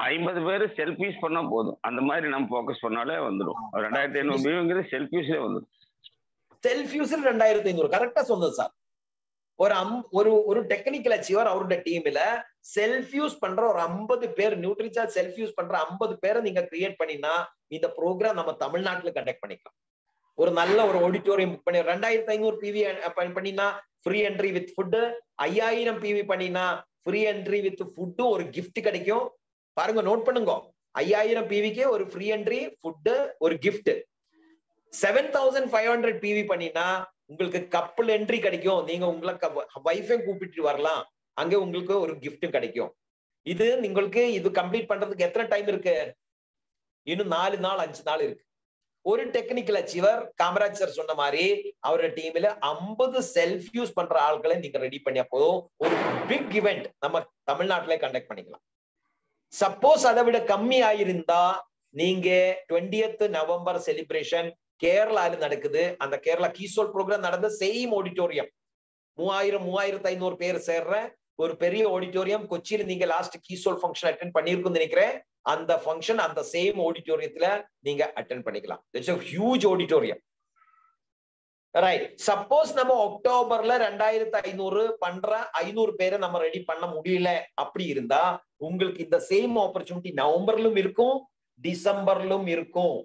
50 பேர் செல்ஃபீஸ் பண்ணா போதும். அந்த மாதிரி நம்ம ஃபோக்கஸ் பண்ணாலே வந்துடும். 2500 வியூங்கிறது செல்ஃபீஸ்ல வந்துடும். செல்ஃபீஸ்ல 2500 கரெக்டா சொன்னது சார். ஒரு டெக்னிக்கல் அச்சீவர் அவருடைய டீம்ல செல்ஃப் யூஸ் பண்ற ஒரு 50 பேர், நியூட்ரி சார்ஜ் செல்ஃப் யூஸ் பண்ற 50 பேரை நீங்க கிரியேட் பண்ணினா இந்த ப்ரோக்ராம் நம்ம தமிழ்நாட்டுல கண்டக்ட் பண்ணிக்கலாம். ஒரு நல்ல ஒரு ஆடிட்டோரியம் புக் பண்ணி 2500 PV பண்ணினா free entry with food, 5000 PV பண்ணினா ஃப்ரீ என்ட்ரி வித் ஃபுட், ஒரு கிஃப்ட் கிடைக்கும். பாருங்க, நோட் பண்ணுங்க. 5000 PVக்கு ஒரு ஃப்ரீ என்ட்ரி, ஃபுட், ஒரு கிஃப்ட். 7500 PV பண்ணினா உங்களுக்கு கப்பல் என்ட்ரி கிடைக்கும். நீங்க உங்களுக்கு வைஃபை கூப்பிட்டு வரலாம், அங்க உங்களுக்கு ஒரு கிஃப்ட் கிடைக்கும். இது உங்களுக்கு இது கம்ப்ளீட் பண்றதுக்கு எத்தனை டைம் இருக்கு? இன்னும் 4 நாள் 5 நாள் இருக்கு. ஒரு டெக்னிக்கல் அச்சீவர் காமராஜ் சார் சொன்ன மாதிரி அவரோட டீம்ல 50 செல்ஃப் யூஸ் பண்ற ஆட்களை நீங்க ரெடி பண்ணியா போதும். ஒரு பிக் இவெண்ட் நம்ம தமிழ்நாட்டிலே கண்டக்ட் பண்ணிக்கலாம். சப்போஸ் அதை விட கம்மி ஆயிருந்தா நீங்க 20th நவம்பர் செலிப்ரேஷன் கேரளால நடக்குது. அந்த கேரளா கீசோல் ப்ரோக்ராம் நடந்த சேம் ஆடிட்டோரியம் 3500 பேர் சேர்ற ஒரு பெரிய ஆடிட்டோரியம் கொச்சியில நீங்க லாஸ்ட் கீசோல் ஃபங்க்ஷன் அட்டென்ட் பண்ணிருக்குன்னு நினைக்கிறேன். அந்த ஃபங்க்ஷன் அந்த சேம் ஆடிட்டோரியத்துல நீங்க அட்டென்ட் பண்ணிக்கலாம். It's a huge auditorium. Right. Suppose நம்ம அக்டோபர்ல 2500 பண்ற 500 பேரை நம்ம ரெடி பண்ண முடியல அப்படி இருந்தா உங்களுக்கு இந்த சேம் ஆப்பர்ச்சுனிட்டி நவம்பர்லும் இருக்கும், டிசம்பர்லும் இருக்கும்.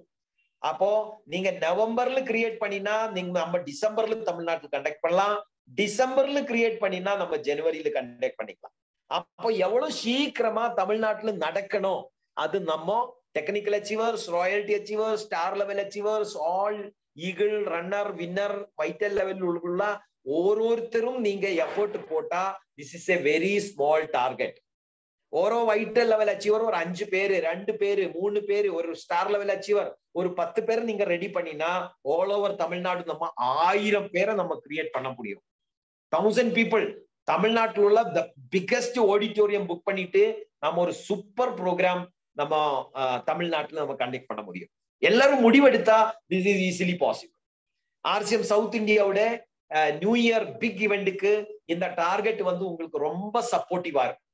அப்போ நீங்க நவம்பர்ல கிரியேட் பண்ணினா நீங்க நம்ம டிசம்பர்ல தமிழ்நாட்டில் கண்டக்ட் பண்ணலாம். டிசம்பர்ல கிரியேட் பண்ணினா நம்ம ஜனவரியில கண்டக்ட் பண்ணிக்கலாம். அப்போ எவ்வளவு சீக்கிரமா தமிழ்நாட்டுல நடக்கணும் அது நம்ம technical achievers, royalty achievers, star level achievers, all eagle, runner, winner, vital level உள்ள ஒவ்வொருத்தரும் நீங்க எஃபோர்ட் போட்டா this is a very small target. ஓரோ வைட்டல் லெவல் அச்சீவர் ஒரு 5 பேரு, 2 பேரு, 3 பேரு, ஒரு ஸ்டார் லெவல் அச்சீவர் ஒரு 10 பேர் நீங்க ரெடி பண்ணினா ஆல் ஓவர் தமிழ்நாடு நம்ம 1000 பேரை நம்ம கிரியேட் பண்ண முடியும். 1000 people தமிழ்நாட்டில் உள்ள த பிகெஸ்ட் ஆடிட்டோரியம் புக் பண்ணிட்டு நம்ம ஒரு சூப்பர் ப்ரோக்ராம் நம்ம தமிழ்நாட்டில் நம்ம கண்டக்ட் பண்ண முடியும். எல்லாரும் முடிவெடுத்தா this is easily possible. RCM south இந்தியாவோட நியூ இயர் பிக் இவெண்ட்டுக்கு இந்த டார்கெட் வந்து உங்களுக்கு ரொம்ப சப்போர்ட்டிவா இருக்கும்.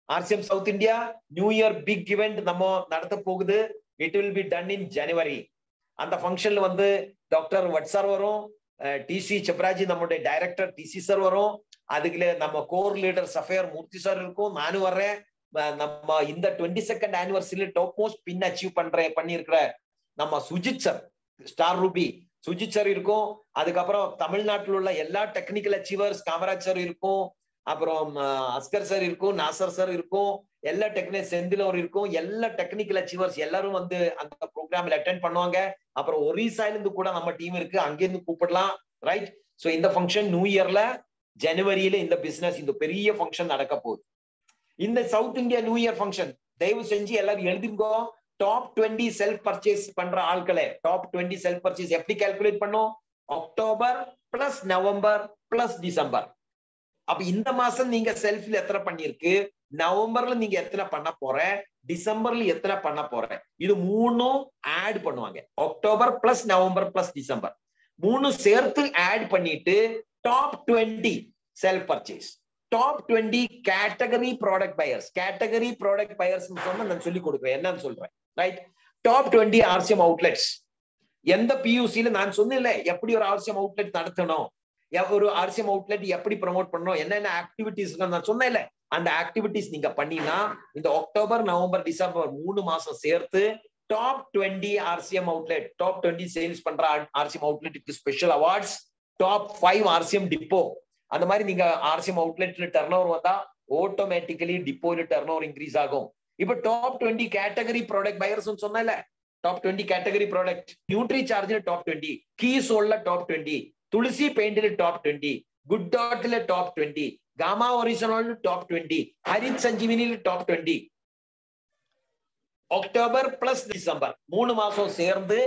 RCM south India new year big event நம்ம நடத்த போகுது. It will be done in January. அந்த ஃபங்க்ஷன்ல வந்து டாக்டர் வட் சார் வரும், TC சப்ராஜி நம்மளுடைய டைரக்டர் TC சார் வரும், அதுக்குள்ள நம்ம core leader sapphire Murthy sir இருக்கும், நானும் வர்றேன். நம்ம இந்த 22nd ஆனிவர்சரியில டாப் மோஸ்ட் பின் அச்சீவ் பண்ணிருக்கிற நம்ம Sujith sir, star Ruby Sujith sir இருக்கும். அதுக்கப்புறம் தமிழ்நாட்டில் உள்ள எல்லா டெக்னிக்கல் அச்சீவர்ஸ் காமராஜ் சார் இருக்கும், அப்புறம் அஸ்கர் சார் இருக்கும், நாசர் சார் இருக்கும், எல்லா செந்திலவர் இருக்கும், எல்லா டெக்னிக்கல் அச்சீவர்ஸ் எல்லாரும் வந்து அந்த ப்ரோக்ராம்ல அட்டென்ட் பண்ணுவாங்க. அப்புறம் ஒரிசால இருந்து கூட நம்ம டீம் இருக்கு, அங்கிருந்து கூப்பிடலாம். ரைட். சோ இந்த ஃபங்க்ஷன் நியூ இயர்ல ஜனவரியில இந்த பிசினஸ் இந்த பெரிய ஃபங்க்ஷன் நடக்க போகுது. இந்த south India new year function தயவு செஞ்சு எல்லாரும் எழுதிங்கோ. டாப் 20 செல்ஃப் பர்ச்சேஸ் பண்ற ஆட்களை டாப் 20 செல்ஃப் பர்ச்சேஸ் எப்படி கால்குலேட் பண்ணும்? October plus November plus December. அப்ப இந்த மாசம் நீங்க செல்ஃப்ல எத்தனை பண்ணிருக்கு, நவம்பர்ல நீங்க எத்தனை பண்ண போற, டிசம்பர்ல எத்தனை பண்ண போற, இது மூணும் ஆட் பண்ணுவாங்க. October plus November plus December மூணு சேர்த்து ஆட் பண்ணிட்டு top 20 self purchase, top 20 category product buyers. Category product buyers சொன்னா நான் சொல்லி கொடுக்குறேன், என்னன்னு சொல்றேன். ரைட். Top 20 RCM outlets. எந்த PUCல நான் சொன்னேன்ல எப்படி ஒரு RCM அவுட்லெட் நடத்தணும், ஒரு RCM அவுட்லெட் எப்படி ப்ரமோட் பண்ணணும், என்னென்ன ஆக்டிவிட்டிஸ் நான் சொன்னேன்ல, அந்த ஆக்டிவிட்டிஸ் நீங்க பண்ணினா இந்த அக்டோபர் நவம்பர் டிசம்பர் 3 மாசம் சேர்த்து top 20 RCM outlet, top 20 sales பண்ற RCM அவுட்லெட்டுக்கு special awards, top 5 RCM depot. அந்த மாதிரி நீங்க RCM அவுட்லெட்ல டர்ன் ஓவர் வந்தா ஆட்டோமேட்டிக்கலி டிப்போல டர்ன் ஓவர் இன்க்ரீஸ் ஆகும். இப்ப டாப் 20 கேட்டகரி ப்ராடக்ட் பையர்ஸ் சொன்னல, டாப் 20 கேட்டகரி ப்ராடக்ட் நியூட்ரி சார்ஜ்ல டாப் 20, கீ சோல்ல டாப் 20, துளசி பெயிண்ட்ல டாப் 20, குட் டாட்ல டாப் 20, காமா ஒரிஜினல் டாப் 20, ஹரித் சஞ்சீவினில டாப் 20. அக்டோபர் பிளஸ் டிசம்பர் 3 மாசம் சேர்ந்து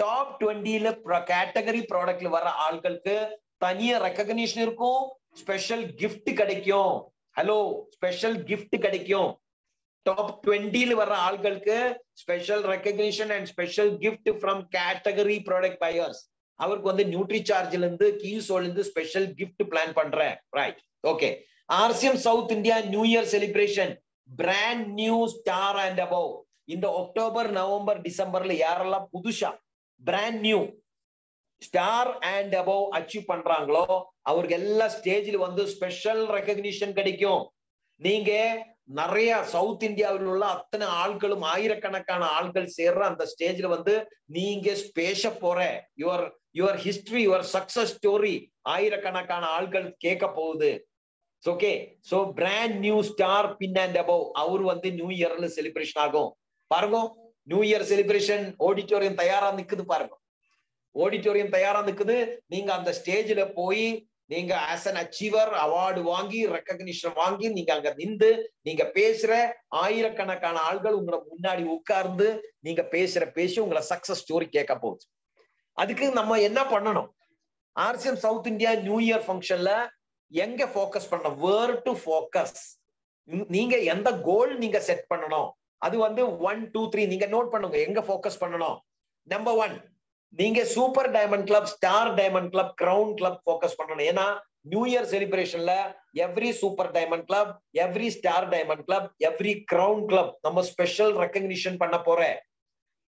டாப் 20ல கேட்டகரி ப்ராடக்ட்ல வர ஆட்களுக்கு தனியா ரெகக்னிஷன் இருக்கும், ஸ்பெஷல் கிஃப்ட் கிடைக்கும். ஹலோ, ஸ்பெஷல் கிஃப்ட் கிடைக்கும். டாப் 20ல வர ஆட்களுக்கு special recognition and special gift from category product buyers. அவருக்கு வந்து நியூட்ரி சார்ஜ்ல இருந்து கீ சோல்ல இருந்து ஸ்பெஷல் கிஃப்ட் பிளான் பண்றேன். Right, okay. RCM south India new year celebration brand new star and above. இந்த October November டிசம்பர்ல யாரெல்லாம் புதுசா brand new star and above achieve பண்றாங்களோ அவருக்கு எல்லா ஸ்டேஜ்ல வந்து ஸ்பெஷல் ரெகக்னிஷன் கிடைக்கும். நீங்க நிறைய சவுத் இந்தியாவில் உள்ள அத்தனை ஆட்களும் ஆயிரக்கணக்கான ஆட்கள் சேர்ற அந்த ஸ்டேஜ்ல வந்து நீங்க பேச போற your history, your success story ஆயிரக்கணக்கான ஆட்கள் கேட்க போகுது. Okay, so brand new star pin and above அவர் வந்து நியூ இயர்ல செலிப்ரேஷன் ஆகும். பாருங்க, நியூ இயர் செலிப்ரேஷன் ஆடிட்டோரியம் தயாரா நிக்குது. பாருங்க, ஆடிட்டோரியம் தயாரா நிக்குது. நீங்க அந்த ஸ்டேஜ்ல போய் நீங்க ஆஸ் அன் அச்சீவர் அவார்டு வாங்கி ரெகக்னிஷன் வாங்கி நீங்க அங்க நின்று நீங்க பேசுற ஆயிரக்கணக்கான ஆள்கள் உங்களை முன்னாடி உட்கார்ந்து நீங்க பேசி உங்களை சக்சஸ் ஸ்டோரி கேட்க போகுது. அதுக்கு நம்ம என்ன பண்ணணும்? RCM south India new year ஃபங்க்ஷன்ல எங்க போக்கஸ் பண்ணணும்? Where to focus. நீங்க எந்த கோல் நீங்க செட் பண்ணணும்? அது வந்து 1 2 3 நீங்க நோட் பண்ணுங்க. எங்க போக்கஸ் பண்ணணும்? நம்பர் 1, நீங்க super diamond club, star diamond club, crown club focus பண்ணணும். ஏன்னா நியூ இயர் செலிப்ரேஷன்ல every super diamond club, every star diamond club, every crown club நம்ம ஸ்பெஷல் ரெகக்னிஷன் பண்ண போற.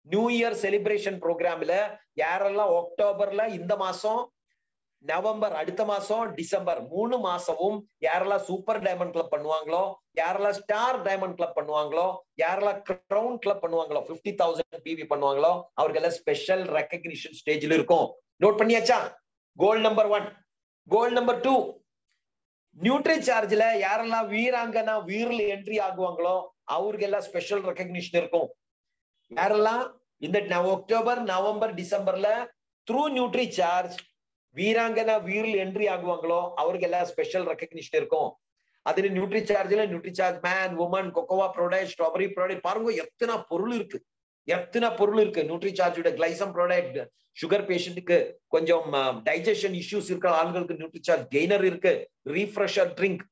நியூ இயர் செலிப்ரேஷன் ப்ரோக்ராம்ல யாரெல்லாம் அக்டோபர்ல இந்த மாசம், நவம்பர் அடுத்த மாசம், டிசம்பர் 3 மாசமும் யாரெல்லாம் சூப்பர் டைமண்ட் கிளப் பண்ணுவாங்களோ, யாரெல்லாம் ஸ்டார் டைமண்ட் கிளப் பண்ணுவாங்களோ, யாரெல்லாம் கிரவுன் கிளப் பண்ணுவாங்களோ, 50,000 PV பண்ணுவாங்களோ அவர்கள் ஸ்பெஷல் ரெகக்னிஷன் ஸ்டேஜ்ல இருக்கும். நோட் பண்ணியாச்சா? Goal number 1. கோல் நம்பர் 2, நியூட்ரி சார்ஜ்ல யாரெல்லாம் வீராங்கனா வீர்ல என்ட்ரி ஆகுவாங்களோ அவருக்கு எல்லாம் ஸ்பெஷல் ரெகக்னிஷன் இருக்கும். யாரெல்லாம் இந்த அக்டோபர் நவம்பர் டிசம்பர்ல த்ரூ நியூட்ரி சார்ஜ் வீராங்கனா வீர்ல என்ட்ரி ஆகுவாங்களோ அவருக்கு எல்லாம் ஸ்பெஷல் ரெகக்னிஷன் இருக்கும். அதுல நியூட்ரி சார்ஜ் மேன், உமன், கொக்கோவா ப்ராடக்ட், ஸ்ட்ராபெரி ப்ராடக்ட், பாருங்க எத்தனை பொருள் இருக்கு, எத்தனை பொருள் இருக்கு. நியூட்ரி சார்ஜோட கிளைசம் ப்ராடக்ட், சுகர் பேஷண்ட்டுக்கு, கொஞ்சம் டைஜஷன் இஷ்யூஸ் இருக்கிற ஆண்களுக்கு நியூட்ரி சார்ஜ் கெய்னர் இருக்கு. ரீஃப்ரெஷர் ட்ரிங்க்,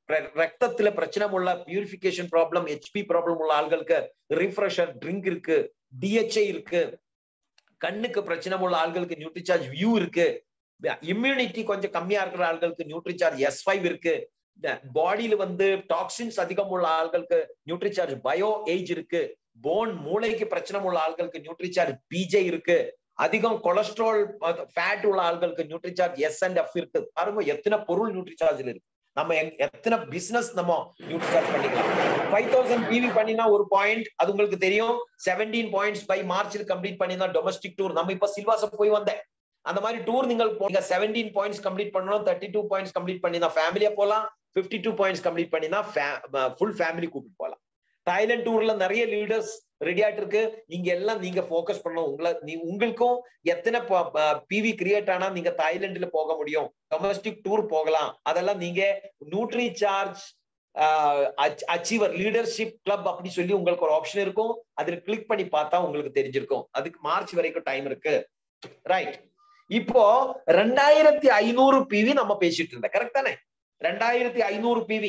ரத்தத்துல பிரச்சனை உள்ள பியூரிஃபிகேஷன் ப்ராப்ளம், HP ப்ராப்ளம் உள்ள ஆள்களுக்கு ரீஃப்ரெஷர் ட்ரிங்க் இருக்கு. DHA இருக்கு. கண்ணுக்கு பிரச்சனை உள்ள ஆள்களுக்கு நியூட்ரி சார்ஜ் வியூ இருக்கு. இம்யூனிட்டி கொஞ்சம் கம்மியா இருக்கிற ஆள்களுக்கு நியூட்ரி சார்ஜ் S5 இருக்கு. பாடியில வந்து டாக்ஸின்ஸ் அதிகம் உள்ள ஆள்களுக்கு நியூட்ரி சார்ஜ் பயோ ஏஜ் இருக்கு. போன் மூளைக்கு பிரச்சனை உள்ள ஆள்களுக்கு நியூட்ரி சார்ஜ் PJ இருக்கு. அதிகம் கொலஸ்ட்ரால் ஃபேட் உள்ள ஆள்களுக்கு நியூட்ரி சார்ஜ் S&F இருக்கு. பாருங்க எத்தனை பொருள் நியூட்ரி சார்ஜ்ல இருக்கு. நம்ம எத்தனை பிசினஸ் நம்ம நியூட்ரி சார்ஜ் பண்ணிக்கலாம். 5000 PV பண்ணினா ஒரு பாயிண்ட், அது உங்களுக்கு தெரியும். 17 பாயிண்ட்ஸ் பை மார்ச்ல கம்ப்ளீட் பண்ணினா டொமஸ்டிக் டூர். நம்ம இப்ப சில்வாச போய் வந்தேன். அந்த மாதிரி டூர் நீங்கள் 17 பாயிண்ட்ஸ் கம்ப்ளீட் பண்ணணும், 32 பாயிண்ட்ஸ் கம்ப்ளீட் பண்ணினா ஃபேமிலியா போலாம், 52 பாயிண்ட்ஸ் கம்ப்ளீட் பண்ணினா ஃபுல் ஃபேமிலி கூப்பிட்டு போலாம். தாய்லாந்து டூர்ல நிறைய லீடர்ஸ் ரெடி ஆயிட்டு இருக்கு. இங்க எல்லாம் நீங்க போக்கஸ் பண்ணணும். உங்களுக்கும் எத்தனை PV கிரியேட் ஆனா நீங்க தாய்லாந்துல போக முடியும், டொமஸ்டிக் டூர் போகலாம். அதெல்லாம் நீங்க nutri charge achiever leadership club அப்படி சொல்லி உங்களுக்கு ஒரு ஆப்ஷன் இருக்கும். அதுல கிளிக் பண்ணி பார்த்தா உங்களுக்கு தெரிஞ்சிருக்கும். அதுக்கு மார்ச் வரைக்கும் டைம் இருக்கு. ரைட், இப்போ 2500 PV நம்ம பேசிட்டு இருந்தோம். கரெக்ட் தானே? 2500 PV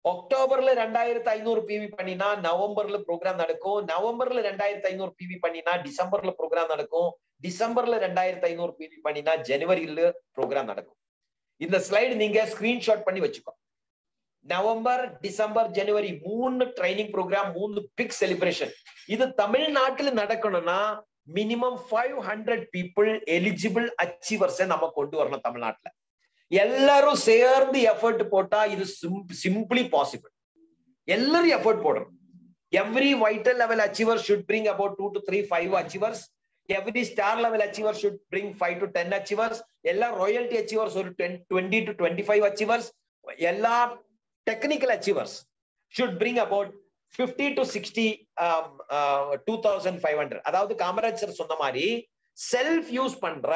அக்டோபர்ல 2500 PV பண்ணினா நவம்பர்ல ப்ரோக்ராம் நடக்கும். நவம்பர்ல 2500 PV பண்ணினா டிசம்பர்ல ப்ரோக்ராம் நடக்கும். டிசம்பர்ல 2500 PV பண்ணினா ஜனவரியில ப்ரோக்ராம் நடக்கும். இந்த ஸ்லைடு நீங்க ஸ்கிரீன்ஷாட் பண்ணி வச்சுக்கோ. நவம்பர், டிசம்பர், ஜனவரி 3 ட்ரைனிங் ப்ரோக்ராம், 3 பிக் செலிப்ரேஷன். இது தமிழ்நாட்டில் நடக்கணும்னா மினிமம் 500 people எலிஜிபிள் அச்சீவர்ஸ் நம்ம கொண்டு வரணும் தமிழ்நாட்டுல. எல்லாரும் சேர்ந்து எஃபர்ட் போட்டா இது சிம்பிளி பாசிபிள். எல்லாரும் எஃபர்ட் போடணும். Every vital level achiever should bring about 2 to 3 5 achievers. Every star level achiever should bring 5 to 10 achievers. எல்லா royalty achievers ஒரு 20 to 25 achievers. எல்லா technical achievers should bring about 50 to 60 2500. அதாவது காமராஜர் சொன்ன மாதிரி செல்ஃப் யூஸ் பண்ற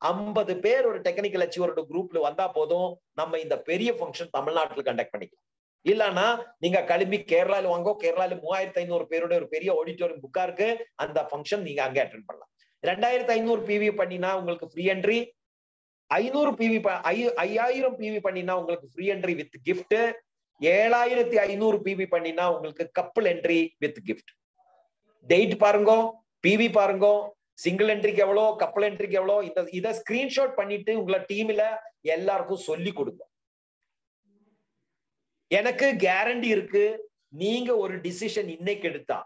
50 பேர் ஒரு டெக்னிக்கல் அச்சீவரோட குரூப்ல வந்தா போதும், நம்ம இந்த பெரிய ஃபங்க்ஷன் தமிழ்நாட்டுல கண்டக்ட் பண்ணிக்கலாம். இல்லன்னா நீங்க கிளம்பி கேரளால வாங்கோ, கேரளால 3500 பேரோட ஒரு பெரிய ஆடிட்டோரியம் புக்கா இருக்கு, அந்த ஃபங்க்ஷன் நீங்க அங்க அட்டென்ட் பண்ணலாம். 2500 பிவி பண்ணினா உங்களுக்கு ஃப்ரீ என்ட்ரி, 500 பிவி 5000 பிவி பண்ணினா உங்களுக்கு free entry with gift, 7500 PV பண்ணினா உங்களுக்கு couple entry with gift. Date பாருங்க, பிவி பாருங்க, சிங்கிள் என்ட்ரிக்கு எவ்வளோ, கப்பல் என்ட்ரிக்கு எவ்வளோ, இத ஸ்கிரீன்ஷாட் பண்ணிட்டு உங்களை டீம்ல எல்லாருக்கும் சொல்லி கொடுங்க. எனக்கு கேரண்டி இருக்கு, நீங்க ஒரு டிசிஷன் இன்னைக்கு எடுத்தா,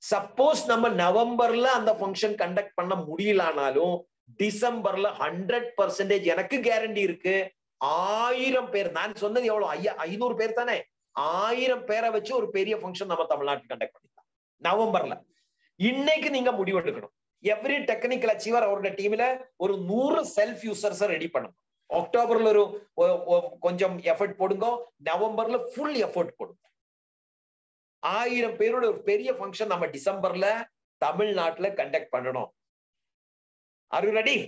சப்போஸ் நம்ம நவம்பர்ல அந்த ஃபங்க்ஷன் கண்டக்ட் பண்ண முடியலனாலும் டிசம்பர்ல 100% எனக்கு கேரண்டி இருக்கு. 1000 பேர், நான் சொன்னது எவ்வளவு, 500 பேர் தானே, 1000 பேரை வச்சு ஒரு பெரிய ஃபங்க்ஷன் நம்ம தமிழ்நாட்டில் கண்டக்ட் பண்ணிக்கலாம் நவம்பர்ல. இன்னைக்கு நீங்க முடிவு எடுக்கணும். எவ்ரி டெக்னிக்கல் அச்சீவர் அவரோட டீம்ல ஒரு 100 செல்ஃப் யூசர்ஸ் ரெடி பண்ணணும். அக்டோபர்ல ஒரு கொஞ்சம் எஃபர்ட் போடுங்க, நவம்பர்ல ஃபுல் எஃபர்ட் போடுங்க. 1000 பேரோட ஒரு பெரிய ஃபங்க்ஷன் நம்ம டிசம்பர்ல தமிழ்நாட்டுல கண்டக்ட் பண்ணணும். Are you ready?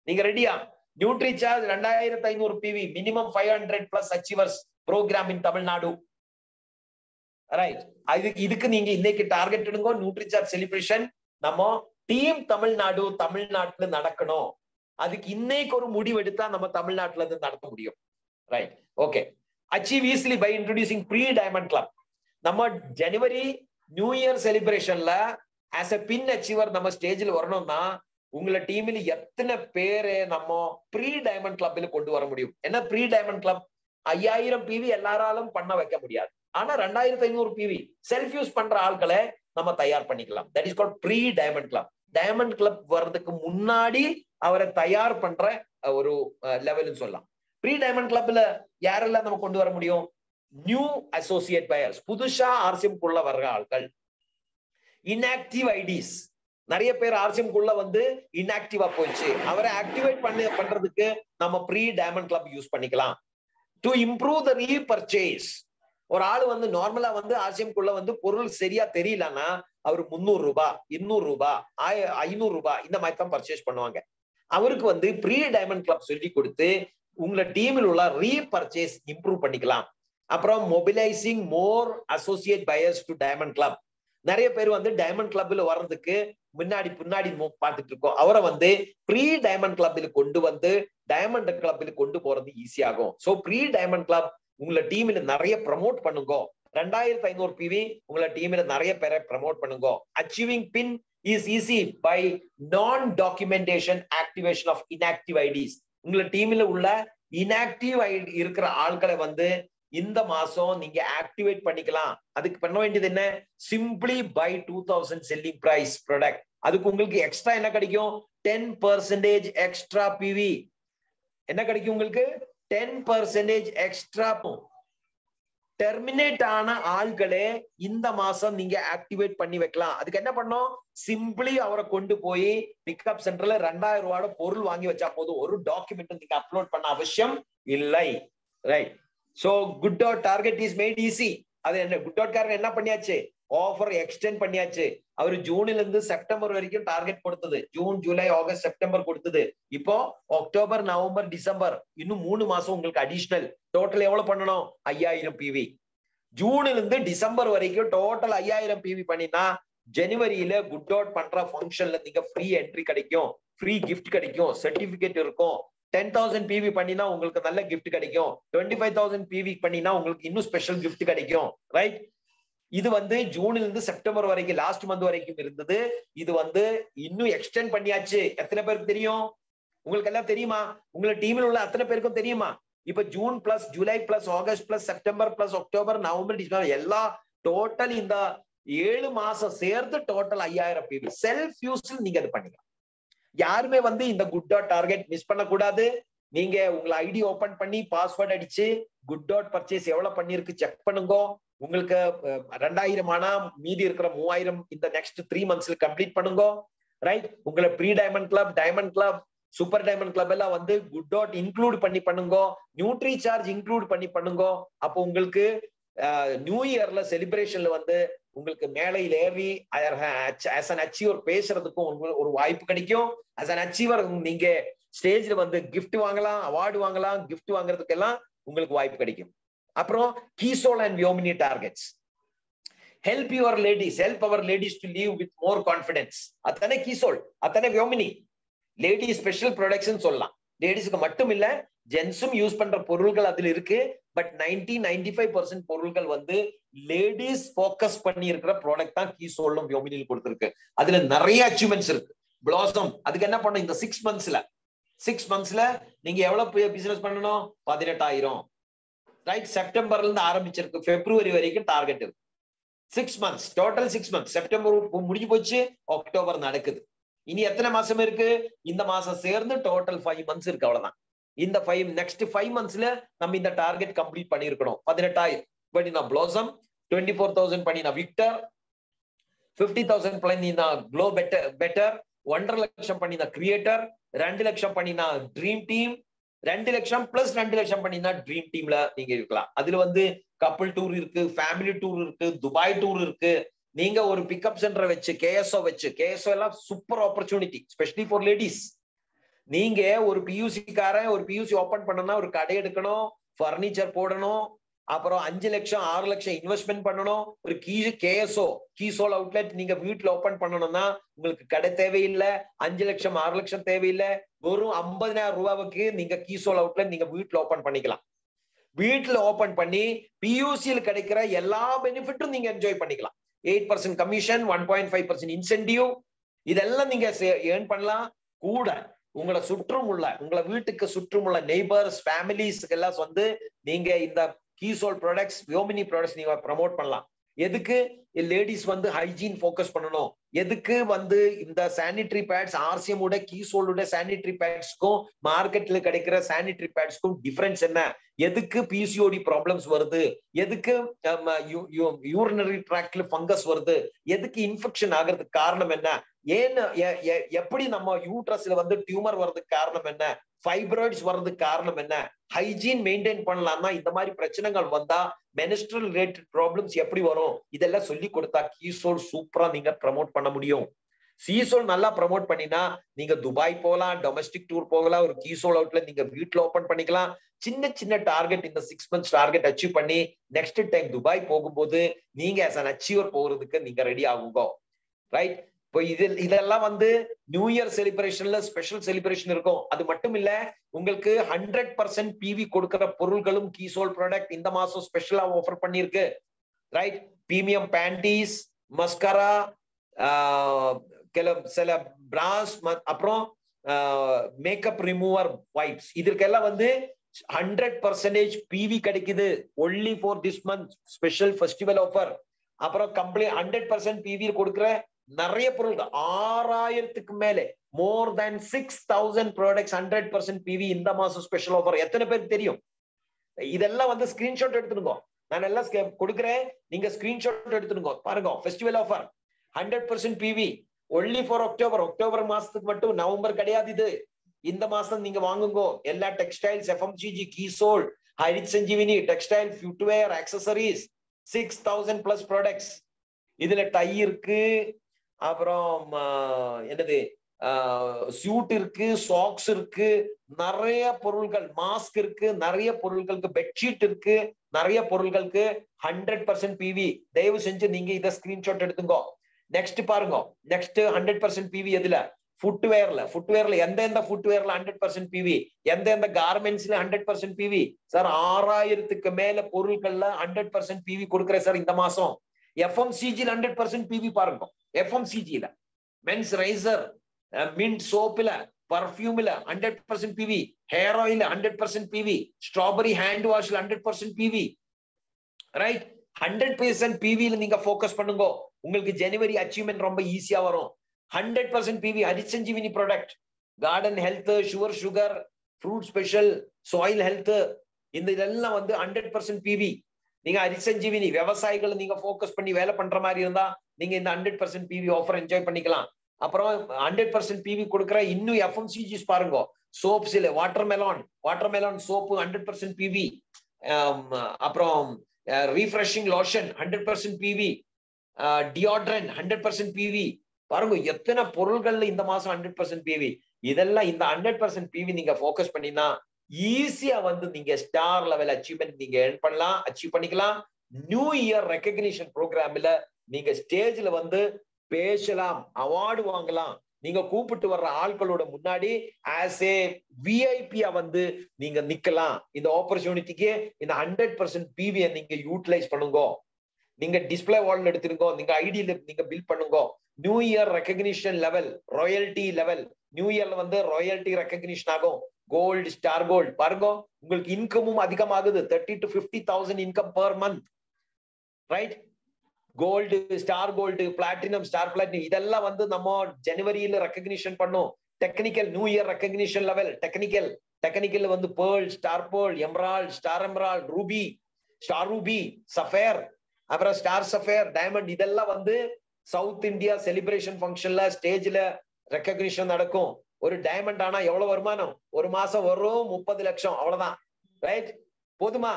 நீங்க ரெடியா? Nutricharge 2500 PV, minimum 500+ achievers programme in Tamil Nadu. Right, இதுக்கு நீங்க இன்னைக்கு டார்கெட் எடுங்க. நியூட்ரி சார்ஜ் செலிப்ரேஷன் நம்ம டீம் தமிழ்நாட்டுல நடக்கணும். அதுக்கு இன்னைக்கு ஒரு முடிவு எடுத்தா நம்ம தமிழ்நாட்டுல இருந்து நடத்த முடியும். Right, okay. Achieve easily by introducing free diamond club. நம்ம ஜனவரி நியூ இயர் செலிப்ரேஷன்ல ஆஸ் எ பின் அச்சீவர் நம்ம ஸ்டேஜ்ல வரணும்னா உங்களை டீம்ல எத்தனை பேரு நம்ம ப்ரீ டைமண்ட் கிளப்ல கொண்டு வர முடியும்? என்ன ப்ரீ டைமண்ட் கிளப்? 5000 பிவி எல்லாராலும் பண்ண வைக்க முடியாது, ஆனா 2500 பிவி செல்ஃப் யூஸ் பண்ற ஆட்களை நம்ம தயார் பண்ணிக்கலாம். That is called pre diamond club. Diamond club வர்றதுக்கு முன்னாடி அவரை தயார் பண்ற ஒரு லெவல்னு சொல்லலாம். ப்ரீ டைமண்ட் கிளப்ல யாரெல்லாம் நம்ம கொண்டு வர முடியும்? நியூ அசோசியேட் பயர்ஸ், புதுசா ஆர்சிஎம் குள்ள வர்ற ஆட்கள். இன்ஆக்டிவ் ஐடிஸ், நிறைய பேர் ஆர்சிஎம் குள்ள வந்து இன்ஆக்டிவா போயிடுச்சு, அவரை ஆக்டிவேட் பண்றதுக்கு நம்ம ப்ரீ டைமண்ட் கிளப் யூஸ் பண்ணிக்கலாம். டு இம்ப்ரூவ் த ரீபர்ச்சேஸ், ஒரு ஆளு வந்து நார்மலா வந்து ஆர்சிஎம் குள்ள வந்து பொருள் சரியா தெரியலன்னா அவர் 300 ரூபாய், 200 ரூபாய், 500 ரூபாய் இந்த மாதிரி தான் பர்ச்சேஸ் பண்ணுவாங்க. அவருக்கு வந்து ப்ரீ டைமண்ட் கிளப் சொல்லி கொடுத்து உங்களை டீமில் உள்ள ரீபர்ச்சேஸ் இம்ப்ரூவ் பண்ணிக்கலாம். அப்புறம் mobilising more associate buyers to diamond club. நிறைய பேர் வந்து டைமண்ட் கிளப்ல வர்றதுக்கு முன்னாடி பார்த்துட்டு இருக்கோம். அவரை வந்து ப்ரீ டைமண்ட் கிளப்ல கொண்டு வந்து டைமண்ட் கிளப்ல கொண்டு போறது ஈஸியாகும். சோ ப்ரீ டைமண்ட் கிளப் உங்களை டீம்ல நிறைய ப்ரமோட் பண்ணுங்க. 2500 பிவி உங்களை டீம்ல நிறைய பேரை ப்ரமோட் பண்ணுங்க. Achieving pin is easy by non documentation activation of inactive IDs. உங்களை டீம்ல உள்ள இன்ஆக்டிவ் ஐடி இருக்கிற ஆட்களை வந்து இந்த மாசம் நீங்க ஆக்டிவேட் பண்ணிக்கலாம். அதுக்கு பண்ண வேண்டியது என்ன? Simply buy 2000 selling price product. அதுக்கு உங்களுக்கு எக்ஸ்ட்ரா என்ன கிடைக்கும்? 10% எக்ஸ்ட்ரா பிவி. என்ன கிடைக்கும் உங்களுக்கு? 10% எக்ஸ்ட்ரா. டெர்மினேட் ஆன ஆள்களே இந்த மாசம் நீங்க ஆக்டிவேட் பண்ணி வைக்கலாம். அதுக்கு என்ன பண்ணும்? சிம்பிளி அவரை கொண்டு போய் பிக்அப் சென்டர்ல 2000 ரூபாயோட பொருள் வாங்கி வச்சா போதும். ஒரு டாக்குமெண்ட் நீங்க அப்லோட் பண்ண அவசியம் இல்லை. Right, so good dot target is made easy. அது என்ன, குட் டாட் காரன் என்ன பண்ணியாச்சு? ஆஃபர் எக்ஸ்டெண்ட் பண்ணியாச்சு. அவர் ஜூன்ல இருந்து செப்டம்பர் வரைக்கும் டார்கெட் கொடுத்தது. ஜூன், ஜூலை, ஆகஸ்ட், செப்டம்பர் கொடுத்தது. இப்போ அக்டோபர், நவம்பர், டிசம்பர், இன்னும் 3 மாசம் உங்களுக்கு அடிஷனல். டோட்டல் எவ்வளவு பண்ணணும்? 5000 பிவி. ஜூன்ல இருந்து டிசம்பர் வரைக்கும் டோட்டல் 5000 பிவி பண்ணினா ஜனவரியில குட் டாட் பண்ற ஃபங்க்ஷன்ல நீங்க ஃப்ரீ என்ட்ரி கிடைக்கும், ஃப்ரீ கிஃப்ட் கிடைக்கும், சர்டிபிகேட் இருக்கும். 10,000 பிவி பண்ணினா உங்களுக்கு நல்ல கிஃப்ட் கிடைக்கும். 25,000 பிவி பண்ணினா உங்களுக்கு இன்னும் ஸ்பெஷல் கிஃப்ட் கிடைக்கும். ரைட், இது வந்து ஜூன்ல இருந்து செப்டம்பர் வரைக்கும், லாஸ்ட் மந்த் வரைக்கும் இருந்தது. இது வந்து இன்னும் எக்ஸ்டெண்ட் பண்ணியாச்சு. எத்தனை பேருக்கு தெரியும்? உங்களுக்கு எல்லாம் தெரியுமா? உங்களை டீமில் உள்ள அத்தனை பேருக்கும் தெரியுமா? இப்ப June plus July plus August plus September plus October, November, December எல்லா டோட்டல் இந்த 7 மாசம் சேர்த்து டோட்டல் 5000 பிவி செல்ஃப் யூஸ்ல நீங்க அது பண்ணிக்கலாம். யாருமே வந்து இந்த குட் டாட் டார்கெட் மிஸ் பண்ணக்கூடாது. நீங்க உங்களை ஐடி ஓபன் பண்ணி பாஸ்வேர்ட் அடிச்சு குட் டாட் பர்ச்சேஸ் எவ்வளவு பண்ணிருக்கு செக் பண்ணுங்க. உங்களுக்கு 2000 ஆனா மீதி இருக்கிற 3000 இந்த நெக்ஸ்ட் 3 மந்த்ஸ்ல கம்ப்ளீட் பண்ணுங்க. ரைட், உங்களை pre diamond club, diamond club, super diamond club எல்லாம் வந்து குட் டாட் இன்க்ளூட் பண்ணி பண்ணுங்க, நியூட்ரி சார்ஜ் இன்க்ளூட் பண்ணி பண்ணுங்க. அப்போ உங்களுக்கு நியூ இயர்ல செலிப்ரேஷன்ல வந்து உங்களுக்கு மேலையில் ஏறி ஆஸ் அன் அச்சீவர் பேசுறதுக்கும் ஒரு வாய்ப்பு கிடைக்கும். ஆஸ் அன் அச்சீவர் நீங்க ஸ்டேஜ்ல வந்து கிஃப்ட் வாங்கலாம், அவார்டு வாங்கலாம், கிஃப்ட் வாங்குறதுக்கு எல்லாம் உங்களுக்கு வாய்ப்பு கிடைக்கும். அப்புறம் key soul and Vyomini targets. Help your ladies, help our ladies to leave with more confidence. அத்தனை கீசோல், அத்தனை வியோமினி. லேடி ஸ்பெஷல் ப்ரொடக்ட்ஸ் சொல்லலாம். லேடிஸ்க்கு மட்டும் இல்ல, ஜென்ஸும் யூஸ் பண்ற பொருள்கள் அதுல இருக்கு. பட் 95% பொருள்கள் வந்து லேடிஸ் போக்கஸ் பண்ணி இருக்கிற ப்ராடக்ட் தான் கீசோலும் வியோமினில் கொடுத்திருக்கு. அதுல நிறைய அச்சீவ்மெண்ட்ஸ் இருக்கு. பிளாசம் அதுக்கு என்ன பண்ணும், இந்த 6 மந்த்ஸ்ல நீங்க எவ்வளவு பிசினஸ் பண்ணணும், 18,000. ரைட், செப்டம்பர்ல இருந்து ஆரம்பிச்சிருக்கு, பிப்ரவரி வரைக்கும் டார்கெட் இருக்கு. 6 மந்த்ஸ், டோட்டல் 6 மந்த்ஸ். செப்டம்பர் முடிஞ்சு போச்சு, அக்டோபர் நடக்குது. இனி எத்தனை மாசம் இருக்கு, இந்த மாசம் சேர்ந்து டோட்டல் 5 மந்த்ஸ் இருக்கு, அவ்வளவுதான். இந்த நெக்ஸ்ட் 5 மந்த்ஸ்ல நம்ம இந்த டார்கெட் கம்ப்ளீட் பண்ணிருக்கணும். 18,000 பண்ணினா பிளாசம், 24,000 பண்ணினா விக்டர், 50,000 பண்ணினா க்ளோ பெட்டர், 1.5 லட்சம் பண்ணினா கிரியேட்டர், 2 லட்சம் பண்ணினா ட்ரீம் டீம், 2 லட்சம் பிளஸ் 2 லட்சம் பண்ணினா ட்ரீம் டீம்ல நீங்க இருக்கலாம். அதுல வந்து கப்பிள் டூர் இருக்கு, ஃபேமிலி டூர் இருக்கு, துபாய் டூர் இருக்கு. நீங்க ஒரு பிக்கப் சென்டர் வச்சு கேஎஸ்ஓ எல்லாம் super opportunity, specially for ladies. நீங்க ஒரு பியூசி காரன் ஒரு பியூசி ஓபன் பண்ணணும்னா ஒரு கடை எடுக்கணும், பர்னிச்சர் போடணும், அப்புறம் 5 லட்சம் 6 லட்சம் இன்வெஸ்ட்மெண்ட் பண்ணணும். ஒரு கீசோல் அவுட்லெட் நீங்க வீட்டுல ஓபன் பண்ணணும்னா உங்களுக்கு கடை தேவையில்லை, 5 லட்சம் 6 லட்சம் தேவையில்லை. வெறும் 50,000 ரூபாய்க்கு நீங்க கீசோல் அவுட்லெட் நீங்க வீட்டுல ஓபன் பண்ணிக்கலாம். வீட்டுல ஓபன் பண்ணி பியூசியில் கிடைக்கிற எல்லா பெனிஃபிட்டும் நீங்க என்ஜாய் பண்ணிக்கலாம். 8% கமிஷன், 1.5% இன்சென்டிவ், இதெல்லாம் நீங்க ஏர்ன் பண்ணலாம். கூட உங்களை வீட்டுக்கு சுற்றும் உள்ள நெய்பர்ஸ், ஃபேமிலிஸ்க்கு எல்லாம் வந்து நீங்க இந்த கீசோல் ப்ராடக்ட்ஸ், வியோமினி ப்ராடக்ட்ஸ் நீங்க ப்ரமோட் பண்ணலாம். எதுக்கு, லேடிஸ் வந்து ஹைஜீன் ஃபோக்கஸ் பண்ணணும். எதுக்கு வந்து இந்த சானிட்டரி பேட்ஸ், ஆர்சிஎம் உடைய கீசோலுடைய சானிட்டரி பேட்ஸ்க்கும் மார்க்கெட்ல கிடைக்கிற சானிட்டரி பேட்ஸ்க்கும் டிஃபரன்ஸ் என்ன, எதுக்கு பிசிஓடி ப்ராப்ளம்ஸ் வருது, எதுக்கு யூரினரி ட்ராக்ட்ல ஃபங்கஸ் வருது, எதுக்கு இன்ஃபெக்ஷன் ஆகிறதுக்கு காரணம் என்ன, ஏன்னு எப்படி நம்ம யூட்ரஸ்ல வந்து டியூமர் வர்றதுக்கு காரணம் என்ன, ஃபைப்ராய்ட்ஸ் வர்றதுக்கு காரணம் என்ன, ஹைஜீன் மெயின்டைன் பண்ணலாம்னா இந்த மாதிரி பிரச்சனைகள் வந்தா மென்ஸ்ட்ரல் ரிலேட்டட் ப்ராப்ளம்ஸ் எப்படி வரும், இதெல்லாம் சொல்லி கொடுத்தா கீசோல் சூப்பரா நீங்க ப்ரமோட் பண்ண முடியும். கீசோல் நல்லா ப்ரமோட் பண்ணினா நீங்க துபாய் போகலாம், டொமஸ்டிக் டூர் போகலாம், ஒரு கீசோல் அவுட்ல நீங்க வீட்டுல ஓபன் பண்ணிக்கலாம். சின்ன டார்கெட், இந்த 6 மந்த்ஸ் டார்கெட் அச்சீவ் பண்ணி நெக்ஸ்ட் டைம் துபாய் போகும்போது நீங்க as an achiever போகிறதுக்கு நீங்க ரெடி ஆகுங்க. ரைட், இப்போ இதெல்லாம் வந்து நியூ இயர் செலிப்ரேஷன்ல ஸ்பெஷல் செலிப்ரேஷன் இருக்கும். அது மட்டும் இல்ல, உங்களுக்கு 100% பிவி கொடுக்கிற பொருள்களும் கீசோல் ப்ராடக்ட் இந்த மாசம் ஸ்பெஷலா ஆஃபர் பண்ணிருக்கு. ரைட், பிரீமியம் பேண்டீஸ், மஸ்கரா, சில பிராஸ், அப்புறம் மேக்கப் ரிமூவர் வைப்ஸ், இதற்கெல்லாம் வந்து 100% பிவி கிடைக்குது. Only for this month special festival offer. அப்புறம் கம்ப்ளீட் 100% பிவி கொடுக்கிற நிறைய பொருள்கள், 6,000க்கு மேலே, மோர் தேன் 6,000 ப்ராடக்ட்ஸ் 100% பிவி இந்த மாசம் ஸ்பெஷல் ஆஃபர். எத்தனை பேருக்கு தெரியும்? இதெல்லாம் வந்து ஸ்கிரீன்ஷாட் எடுத்துருங்க. நான் எல்லாம் கொடுக்குறேன், நீங்க ஸ்கிரீன்ஷாட் எடுத்துருங்க. பாருங்க, festival offer 100% PV only for October மாசத்துக்கு மட்டும், நவம்பர் கிடையாது இது. இந்த மாசம் நீங்க வாங்குங்க. எல்லா textiles, FMCG, key soul, Harit Sanjeevini, textile, footwear, accessories, 6,000 plus products. இதுல டை இருக்கு, அப்புறம் என்னது சூட் இருக்கு, சாக்ஸ் இருக்கு, நிறைய பொருள்கள், மாஸ்க் இருக்கு, நிறைய பொருள்களுக்கு பெட்ஷீட் இருக்கு, நிறைய பொருள்களுக்கு 100% பிவி. தயவு செஞ்சு நீங்க இதை ஸ்கிரீன்ஷாட் எடுத்துங்க. நெக்ஸ்ட் பாருங்க, நெக்ஸ்ட் 100% பிவி எதுல, ஃபுட்வேர்ல எந்த ஃபுட்வேர்ல 100% பிவி, எந்த கார்மெண்ட்ஸ்ல 100% பிவி. சார் 6,000க்கு மேல பொருட்கள்ல 100% பிவி கொடுக்குறேன் சார் இந்த மாசம். எஃப்எம்சிஜில 100% பிவி பாருங்க. எஃப்எம்சிஜில மென்ஸ் ரைசர், மின்ட் சோப்ல, பர்ஃபியூம்ல 100% PV, hair oil 100% PV, strawberry hand வாஷ்ல 100% பிவி. ரைட், 100% பிவில நீங்க ஃபோக்கஸ் பண்ணுங்க. உங்களுக்கு ஜனவரி அச்சீவ்மெண்ட் ரொம்ப ஈஸியா வரும். 100% PV Harit Sanjeevini product, garden health, sure sugar, fruit special, soil health, இதெல்லாம் வந்து 100% பிவி. நீங்க ஹரித் சஞ்சீவினி விவசாயிகளை நீங்க ஃபோக்கஸ் பண்ணி வேலை பண்ற மாதிரி இருந்தா நீங்க இந்த 100% பிவி ஆஃபர் என்ஜாய் பண்ணிக்கலாம். அப்புறம் 100% PV கொடுக்குற இன்னும் FMCGs பாருங்க. சோப்ஸ்ல வாட்டர்மெலான் சோப்பு 100% PV. அப்புறம் refreshing lotion 100% PV. Deodorant 100% PV. பாருங்க எத்தனை பொருள்கள்ல இந்த மாசம் 100% PV. இதெல்லாம் இந்த 100% PV நீங்க ஃபோக்கஸ் பண்ணினா ஈஸியா வந்து நீங்க ஸ்டார் லெவல் அச்சீவ்மெண்ட் நீங்க அச்சீவ் பண்ணிக்கலாம். நியூ இயர் ரெகக்னிஷன் ப்ரோக்ராம்ல நீங்க ஸ்டேஜ்ல வந்து பேசலாம், அவார்டு வாங்கலாம். நீங்க கூப்பிட்டு வர்ற ஆட்களோட முன்னாடி ஆஸ் ஏ விஐபியா வந்து நீங்க நிக்கலாம். இந்த ஆப்பர்ச்சுனிட்டிக்கு இந்த 100% PV நீங்க யூட்டிலைஸ் பண்ணுங்க. நீங்க டிஸ்பிளே வால் எடுத்துருங்க, நீங்க ஐடியில நீங்க பில் பண்ணுங்க. New year recognition level, royalty level, new இயர்ல வந்து ராயல்டி ரெகக்னிஷன் ஆகும். கோல்டு, ஸ்டார் கோல்டு பாருங்க, உங்களுக்கு இன்கமும் அதிகமாகுது. 30 to 50,000 income per month, right? Gold, star gold, platinum, star platinum இதெல்லாம் வந்து நம்ம ஜனவரியில ரெகக்னிஷன் பண்ணோம். Technical new year recognition level, technical வந்து pearl, star pearl, emerald, star emerald, ruby, star ruby, sapphire, அப்புறம் ஸ்டார் சஃபேர், டைமண்ட் இதெல்லாம் வந்து south India celebration ஃபங்க்ஷன்ல ஸ்டேஜ்ல ரெகக்னிஷன் நடக்கும். ஒரு டைமண்ட் ஆனா எவ்வளவு வருமானம்? ஒரு மாசம் வரும் 30 லட்சம், அவ்வளவுதான், ரைட்? போதுமா?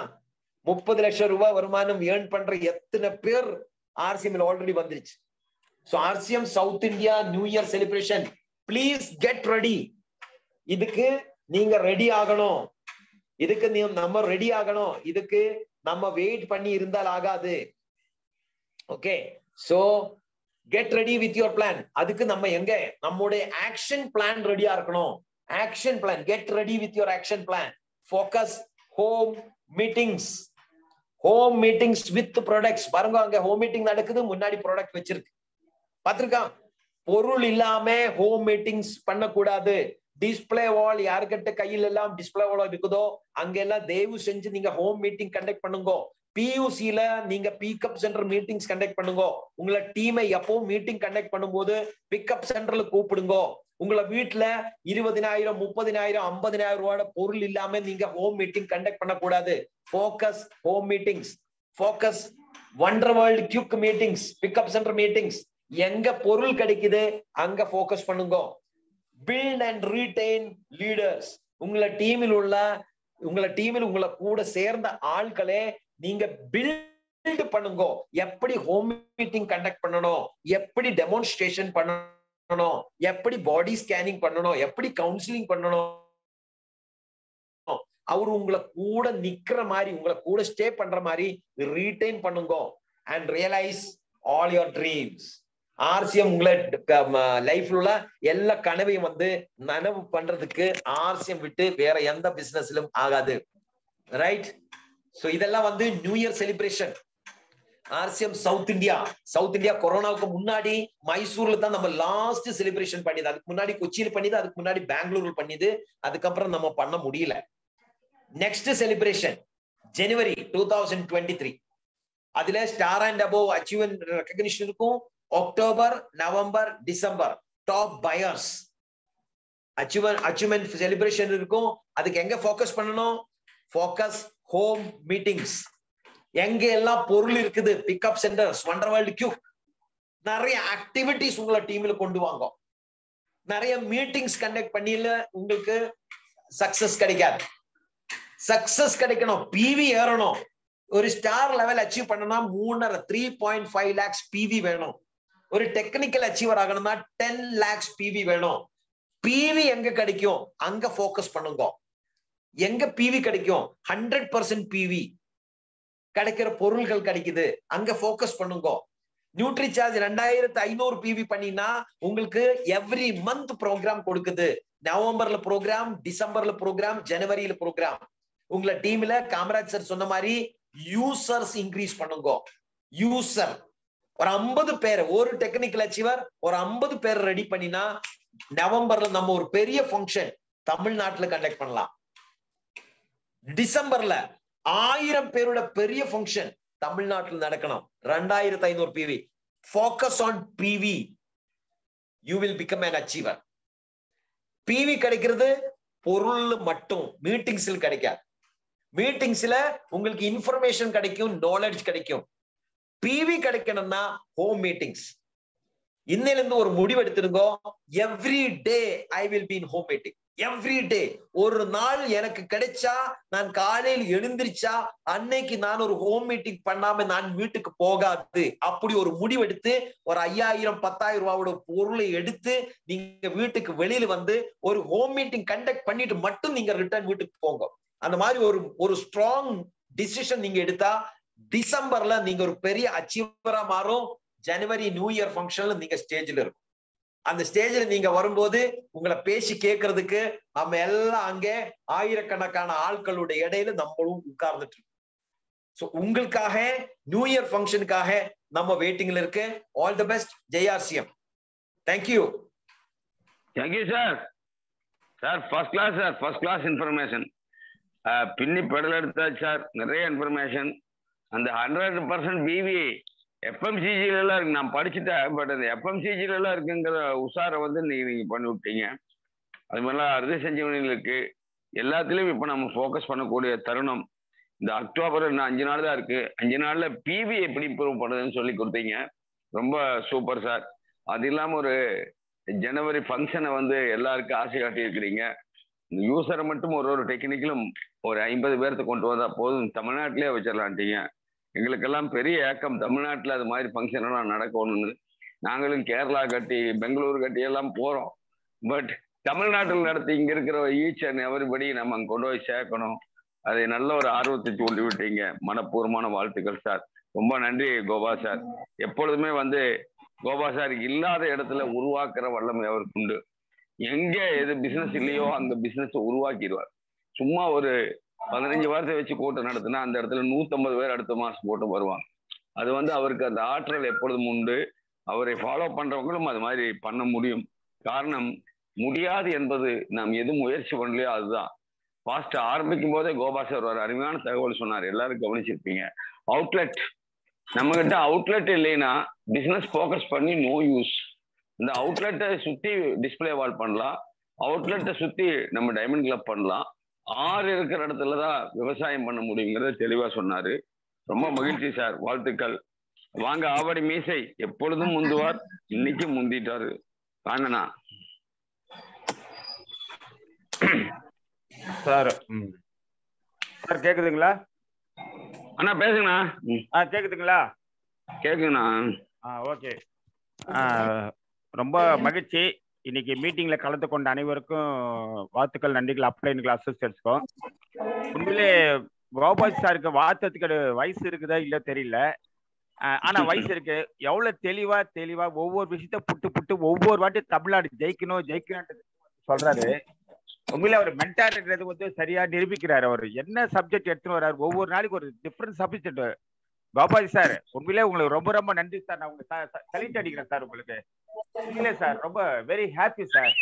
30 லட்சம் ரூபாய் வருமானம் ஏர்ன் பண்ற எத்தனை பேர் ஆர்சிஎம் ஆல்ரெடி வந்துருச்சு. So RCM south India new year celebration, please get ready. இதுக்கு நீங்க ரெடி ஆகணும். நம்ம ரெடி ஆகணும். இதுக்கு நம்ம வெயிட் பண்ணி இருந்தால் ஆகாது. Okay, so get ready with your plan. அதுக்கு நம்ம எங்க நம்மளுடைய ஆக்ஷன் பிளான் ரெடியா இருக்கணும். Action plan, get ready with your action plan. Focus home meetings, home meetings with products. பாருங்க, அங்க ஹோம் மீட்டிங் நடக்குது, முன்னாடி ப்ராடக்ட் வச்சிருக்கு, பாத்திருக்கா? பொருள் இல்லாம ஹோம் மீட்டிங்ஸ் பண்ணக்கூடாது. டிஸ்பிளே வால் யாருக்கிட்ட கையில் எல்லாம் டிஸ்பிளே வால் இருக்குதோ அங்கெல்லாம் தயவு செஞ்சு நீங்க ஹோம் மீட்டிங் கண்டக்ட் பண்ணுங்க. பியூசில நீங்க பிக்கப் சென்டர் மீட்டிங்ஸ் கண்டக்ட் பண்ணுங்க. உங்களை டீமை எப்பவும் மீட்டிங் கண்டக்ட் பண்ணும்போது பிக்கப் சென்டர்ல கூப்பிடுங்க. உங்களை வீட்டுல 20,000, 30,000, 50,000 ரூபாய் பொருள் இல்லாம நீங்க ஹோம் மீட்டிங் கண்டக்ட் பண்ணக்கூடாது. Focus home meetings, focus wonder world quick meetings, pickup centre meetings. எங்க பொருள் கிடைக்குது அங்க ஃபோக்கஸ் பண்ணுங்க. Build and retain leaders. உங்களை டீமில் உங்களை கூட சேர்ந்த ஆட்களே நீங்க பில்ட் பண்ணுங்க. எப்படி ஹோம் மீட்டிங் கண்டக்ட் பண்ணணும், எப்படி டெமான்ஸ்ட்ரேஷன் பண்ணணும், எப்படி பாடி ஸ்கேனிங் பண்ணணும், எப்படி கவுன்சிலிங் பண்ணணும். அவரு உங்களை கூட நிக்கிற மாதிரி, உங்களை கூட ஸ்டே பண்ற மாதிரி ரீடைன் பண்ணுங்க. And realise all your dreams. RCM உங்களை லைஃப்ல உள்ள எல்லா கனவையும் வந்து நனவு பண்றதுக்கு ஆர்சிஎம் விட்டு வேற எந்த பிசினஸ்லும் ஆகாது, ரைட்? சோ இதெல்லாம் வந்து new year celebration. RCM south India கொரோனாவுக்கு முன்னாடி மைசூர்ல தான் நம்ம லாஸ்ட் செலிப்ரேஷன் பண்ணிது. அதுக்கு முன்னாடி கொச்சியில பண்ணிது, அதுக்கு முன்னாடி பெங்களூர்ல பண்ணிது. அதுக்கப்புறம் நம்ம பண்ண முடியல. Next celebration January 2023. அதுல star and above achievement recognition இருக்கும். October, November, December top buyers achievement celebration இருக்கும். அதுக்கு எங்க ஃபோக்கஸ் பண்ணணும்? Focus home meetings. எங்க எல்லாம் பொருள் இருக்குது, பிக்கப் சென்டர்ஸ், வண்டர் வேர்ல்ட் கியூக், நிறைய ஆக்டிவிட்டிஸ் உங்களை டீம்ல கொண்டு வாங்க. நிறைய மீட்டிங்ஸ் கண்டக்ட் பண்ணில உங்களுக்கு சக்சஸ் கிடைக்காது. சக்சஸ் கிடைக்கணும், பிவி ஏறணும். ஒரு ஸ்டார் லெவல் அச்சீவ் பண்ணனா 3.5 lakhs PV வேணும். ஒரு டெக்னிக்கல் அச்சீவர் ஆகணும்னா 10 lakhs PV வேணும். பிவி எங்க கிடைக்கும் அங்க ஃபோக்கஸ் பண்ணுங்க. எங்க பிவி கிடைக்கும்? 100% பிவி கிடைக்கிற பொருள்கள் கிடைக்குது, அங்க ஃபோக்கஸ் பண்ணுங்க. நியூட்ரி சார்ஜ் 2500 PV பண்ணினா உங்களுக்கு எவ்ரி மந்த் ப்ரோக்ராம் கொடுக்குது. நவம்பர்ல ப்ரோக்ராம், டிசம்பர்ல ப்ரோக்ராம், ஜனவரியில ப்ரோக்ராம். உங்களை டீம்ல காமராஜ் சார் சொன்ன மாதிரி யூசர்ஸ் இன்க்ரீஸ் பண்ணுங்க. யூசர் ஒரு 50 பேர், ஒரு டெக்னிக்கல் அச்சீவர் ஒரு 50 பேர் ரெடி பண்ணினா நவம்பர்ல நம்ம ஒரு பெரிய ஃபங்க்ஷன் தமிழ்நாட்டுல கண்டக்ட் பண்ணலாம். டிசம்பர்ல 1000 பேரோட பெரிய ஃபங்க்ஷன் தமிழ்நாட்டில் நடக்கணும். 2500 PV. Focus on PV. You will become an achiever. PV கிடைக்கிறது பொருள் மட்டும், மீட்டிங்ஸ்ல கிடைக்காது. மீட்டிங்ஸ்ல உங்களுக்கு இன்ஃபர்மேஷன் கிடைக்கும், நாலேஜ் கிடைக்கும். PV கிடைக்கணும்னா ஹோம் மீட்டிங்ஸ். இன்னையில இருந்து ஒரு முடிவு எடுத்துருங்க. Every day I will be in home meeting. Every day ஒரு நாள் எனக்கு கிடைச்சா, நான் காலையில் எழுந்திருச்சா அன்னைக்கு நான் ஒரு ஹோம் மீட்டிங் பண்ணாம நான் வீட்டுக்கு போகாது. அப்படி ஒரு முடிவெடுத்து ஒரு 5000 10,000 ரூபாவோட பொருளை எடுத்து நீங்க வீட்டுக்கு வெளியில வந்து ஒரு ஹோம் மீட்டிங் கண்டக்ட் பண்ணிட்டு மட்டும் நீங்க ரிட்டர்ன் வீட்டுக்கு போங்க. அந்த மாதிரி ஒரு ஸ்ட்ராங் டிசிஷன் நீங்க எடுத்தா டிசம்பர்ல நீங்க ஒரு பெரிய அச்சீவரா மாறும். ஜனவரி நியூ இயர் ஃபங்க்ஷன்ல நீங்க ஸ்டேஜ்ல இருக்கும். அந்த ஸ்டேஜ்ல நீங்க வரும்போது உங்களை பேசி கேட்கறதுக்கு நம்ம எல்லாம் அங்கே ஆயிரக்கணக்கான ஆட்களுடைய இடையில நம்மளும் உட்கார்ந்துட்டு இருக்கோம். சோ உங்களுக்காக நியூ இயர் ஃபங்க்ஷனுக்காக நம்ம வெயிட்டிங்ல இருக்கு. All the best. ஜெய்ஆர்சிஎம். Thank you. Thank you sir. Sir first class sir, first class information. பின்னி பெடல் எடுத்தாச்சு சார். நிறைய இன்ஃபர்மேஷன். அந்த 100% பிவி எஃப்எம்சிஜில எல்லாம் இருக்கு. நான் படிச்சுட்டேன், பட் அந்த எஃப்எம்சிஜில எல்லாம் இருக்குங்கிற உஷாரை வந்து நீங்க பண்ணி விட்டீங்க. அது மாதிரிலாம் அறுதி செஞ்சவனில் இருக்கு. எல்லாத்துலயும் இப்ப நம்ம ஃபோக்கஸ் பண்ணக்கூடிய தருணம். இந்த அக்டோபர் இன்னும் 5 நாள் தான் இருக்கு. 5 நாள்ல பிவி எப்படி இம்ப்ரூவ் பண்ணுறதுன்னு சொல்லி கொடுத்தீங்க. ரொம்ப சூப்பர் சார். அது இல்லாம ஒரு ஜனவரி ஃபங்க்ஷனை வந்து எல்லாருக்கும் ஆசை காட்டி இருக்கிறீங்க. இந்த யூசரை மட்டும் ஒரு டெக்னிக்கலும் ஒரு 50 பேர்த்த கொண்டு வந்தா போதும், தமிழ்நாட்டிலே வச்சிடலான்ட்டீங்க. எங்களுக்கெல்லாம் பெரிய ஏக்கம் தமிழ்நாட்டில் அது மாதிரி ஃபங்க்ஷன் எல்லாம் நடக்கணும்னு. நாங்களும் கேரளா கட்டி பெங்களூர் கட்டி எல்லாம் போறோம். பட் தமிழ்நாட்டில் நடத்தி இங்க இருக்கிற ஈச் அண்ட் எவரிபடி நம்ம அங்கே கொண்டு போய் சேர்க்கணும். அதை நல்ல ஒரு ஆர்வத்தை தூண்டி விட்டீங்க. மனப்பூர்வமான வாழ்த்துக்கள் சார். ரொம்ப நன்றி கோபா சார். எப்பொழுதுமே வந்து கோபா சார் இல்லாத இடத்துல உருவாக்குற வல்லமை அவருக்கு உண்டு. எங்க எது பிசினஸ் இல்லையோ அந்த பிசினஸ் உருவாக்கிடுவார். சும்மா ஒரு 15 வாரத்தை வச்சு கூட்டம் நடத்தினா அந்த இடத்துல 150 பேர் அடுத்த மாசம் போட்டு வருவாங்க. அது வந்து அவருக்கு அந்த ஆற்றல் எப்பொழுதும் உண்டு. அவரை ஃபாலோ பண்றவங்களும் அது மாதிரி பண்ண முடியும். காரணம், முடியாது என்பது நாம் எது முயற்சி பண்ணலையோ அதுதான். ஃபாஸ்ட் ஆரம்பிக்கும் போதே கோபா சார் ஒரு அருமையான தகவல் சொன்னார். எல்லாரும் கவனிச்சிருப்பீங்க. அவுட்லெட், நம்ம கிட்ட அவுட்லெட் இல்லைன்னா பிசினஸ் ஃபோக்கஸ் பண்ணி நோ யூஸ். இந்த அவுட்லெட்டை சுத்தி டிஸ்பிளே வால் பண்ணலாம், அவுட்லெட்டை சுத்தி நம்ம டைமண்ட் கிளப் பண்ணலாம். 6 இருக்கிற இடத்துலதான் விவசாயம் பண்ண முடியுங்கிறத தெளிவா சொன்னாரு. ரொம்ப மகிழ்ச்சி சார். வாழ்த்துக்கள். வாங்க ஆவடி மீசை. எப்பொழுதும் முந்துவார், இன்னைக்கு முந்திட்டாரு. வாங்கண்ணா சார். சார் கேக்குதுங்களா? அண்ணா பேசுங்கண்ணா. கேக்குதுங்களா? கேக்குங்கண்ணா. ஓகே. ரொம்ப மகிழ்ச்சி. இன்னைக்கு மீட்டிங்ல கலந்து கொண்ட அனைவருக்கும் வாழ்த்துக்கள், நன்றிகள். அப்ளைன்கள் அசோசியேட்ஸ்க்கும். உண்மையிலே கோபால் சாருக்கு வாழ்த்தத்துக்கு வயசு இருக்குதா இல்ல தெரியல. ஆனா வயசு இருக்கு. எவ்வளவு தெளிவா ஒவ்வொரு விஷயத்த புட்டு ஒவ்வொரு வாட்டி தமிழ்நாடு ஜெயிக்கணும் சொல்றாரு. உண்மையில அவர் மென்டார்ன்றது வந்து சரியா நிரூபிக்கிறாரு. அவர் என்ன சப்ஜெக்ட் எடுத்துன்னு வர்றாரு, ஒவ்வொரு நாளைக்கு ஒரு டிஃப்ரெண்ட் சப்ஜெக்ட். கோபால் சார் உண்மையிலே உங்களுக்கு ரொம்ப ரொம்ப நன்றி சார். நான் உங்களுக்கு சல்யூட் அடிக்கிறேன் சார். உங்களுக்கு உண்மையிலே சார் ரொம்ப வெரி ஹாப்பி சார்.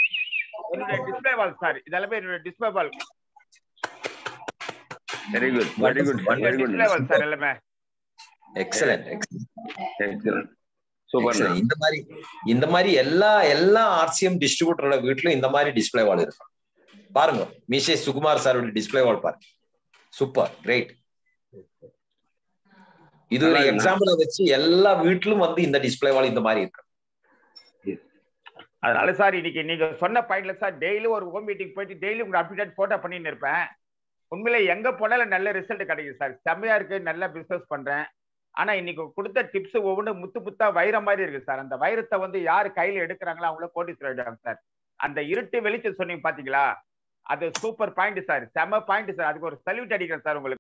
என்னுடைய டிஸ்பிளே வால் சார், இதெல்லாமே என்னுடைய display wall. Very good, very good, very good. Display wall sir எல்லாமே. Excellent, excellent, super. இந்த மாதிரி எல்லா ஆர்சிஎம் டிஸ்ட்ரிபியூட்டரோட வீட்லயும் இந்த மாதிரி டிஸ்பிளே வால் இருக்கு. பாருங்க, மிஷே சுகுமார் சாரோட டிஸ்பிளே வால் பாருங்க. Super, great. இது ஒரு எக்ஸாம்பிள வச்சு எல்லா வீட்லயும் வந்து இந்த டிஸ்பிளே வால் இந்த மாதிரி இருக்கு. அதனால சார் இன்னைக்கு நீங்க சொன்ன பாயிண்ட்ல சார் டெய்லி ஒரு ஹோம் மீட்டிங் போயிட்டு டெய்லி உங்க அப்டேட் போட்டோ பண்ணிட்டு இருப்பேன். உண்மையில எங்க போனாலும் நல்ல ரிசல்ட் கிடைக்கும் சார். செம்மையா இருக்கு, நல்ல பிசினஸ் பண்றேன். ஆனா இன்னைக்கு கொடுத்த டிப்ஸ் ஒவ்வொன்றும் முத்தா வைரம் மாதிரி இருக்கு சார். அந்த வைரத்தை வந்து யாரு கையில எடுக்கிறாங்களோ அவங்கள கோடீஸ்வரர் ஆயிடுவாங்க சார். அந்த இருட்டு வெளிச்சம் சொன்னீங்க பாத்தீங்களா, அது சூப்பர் பாயிண்ட் சார். செம்ம பாயிண்ட் சார். அதுக்கு ஒரு சல்யூட் அடிக்கிறேன் சார் உங்களுக்கு.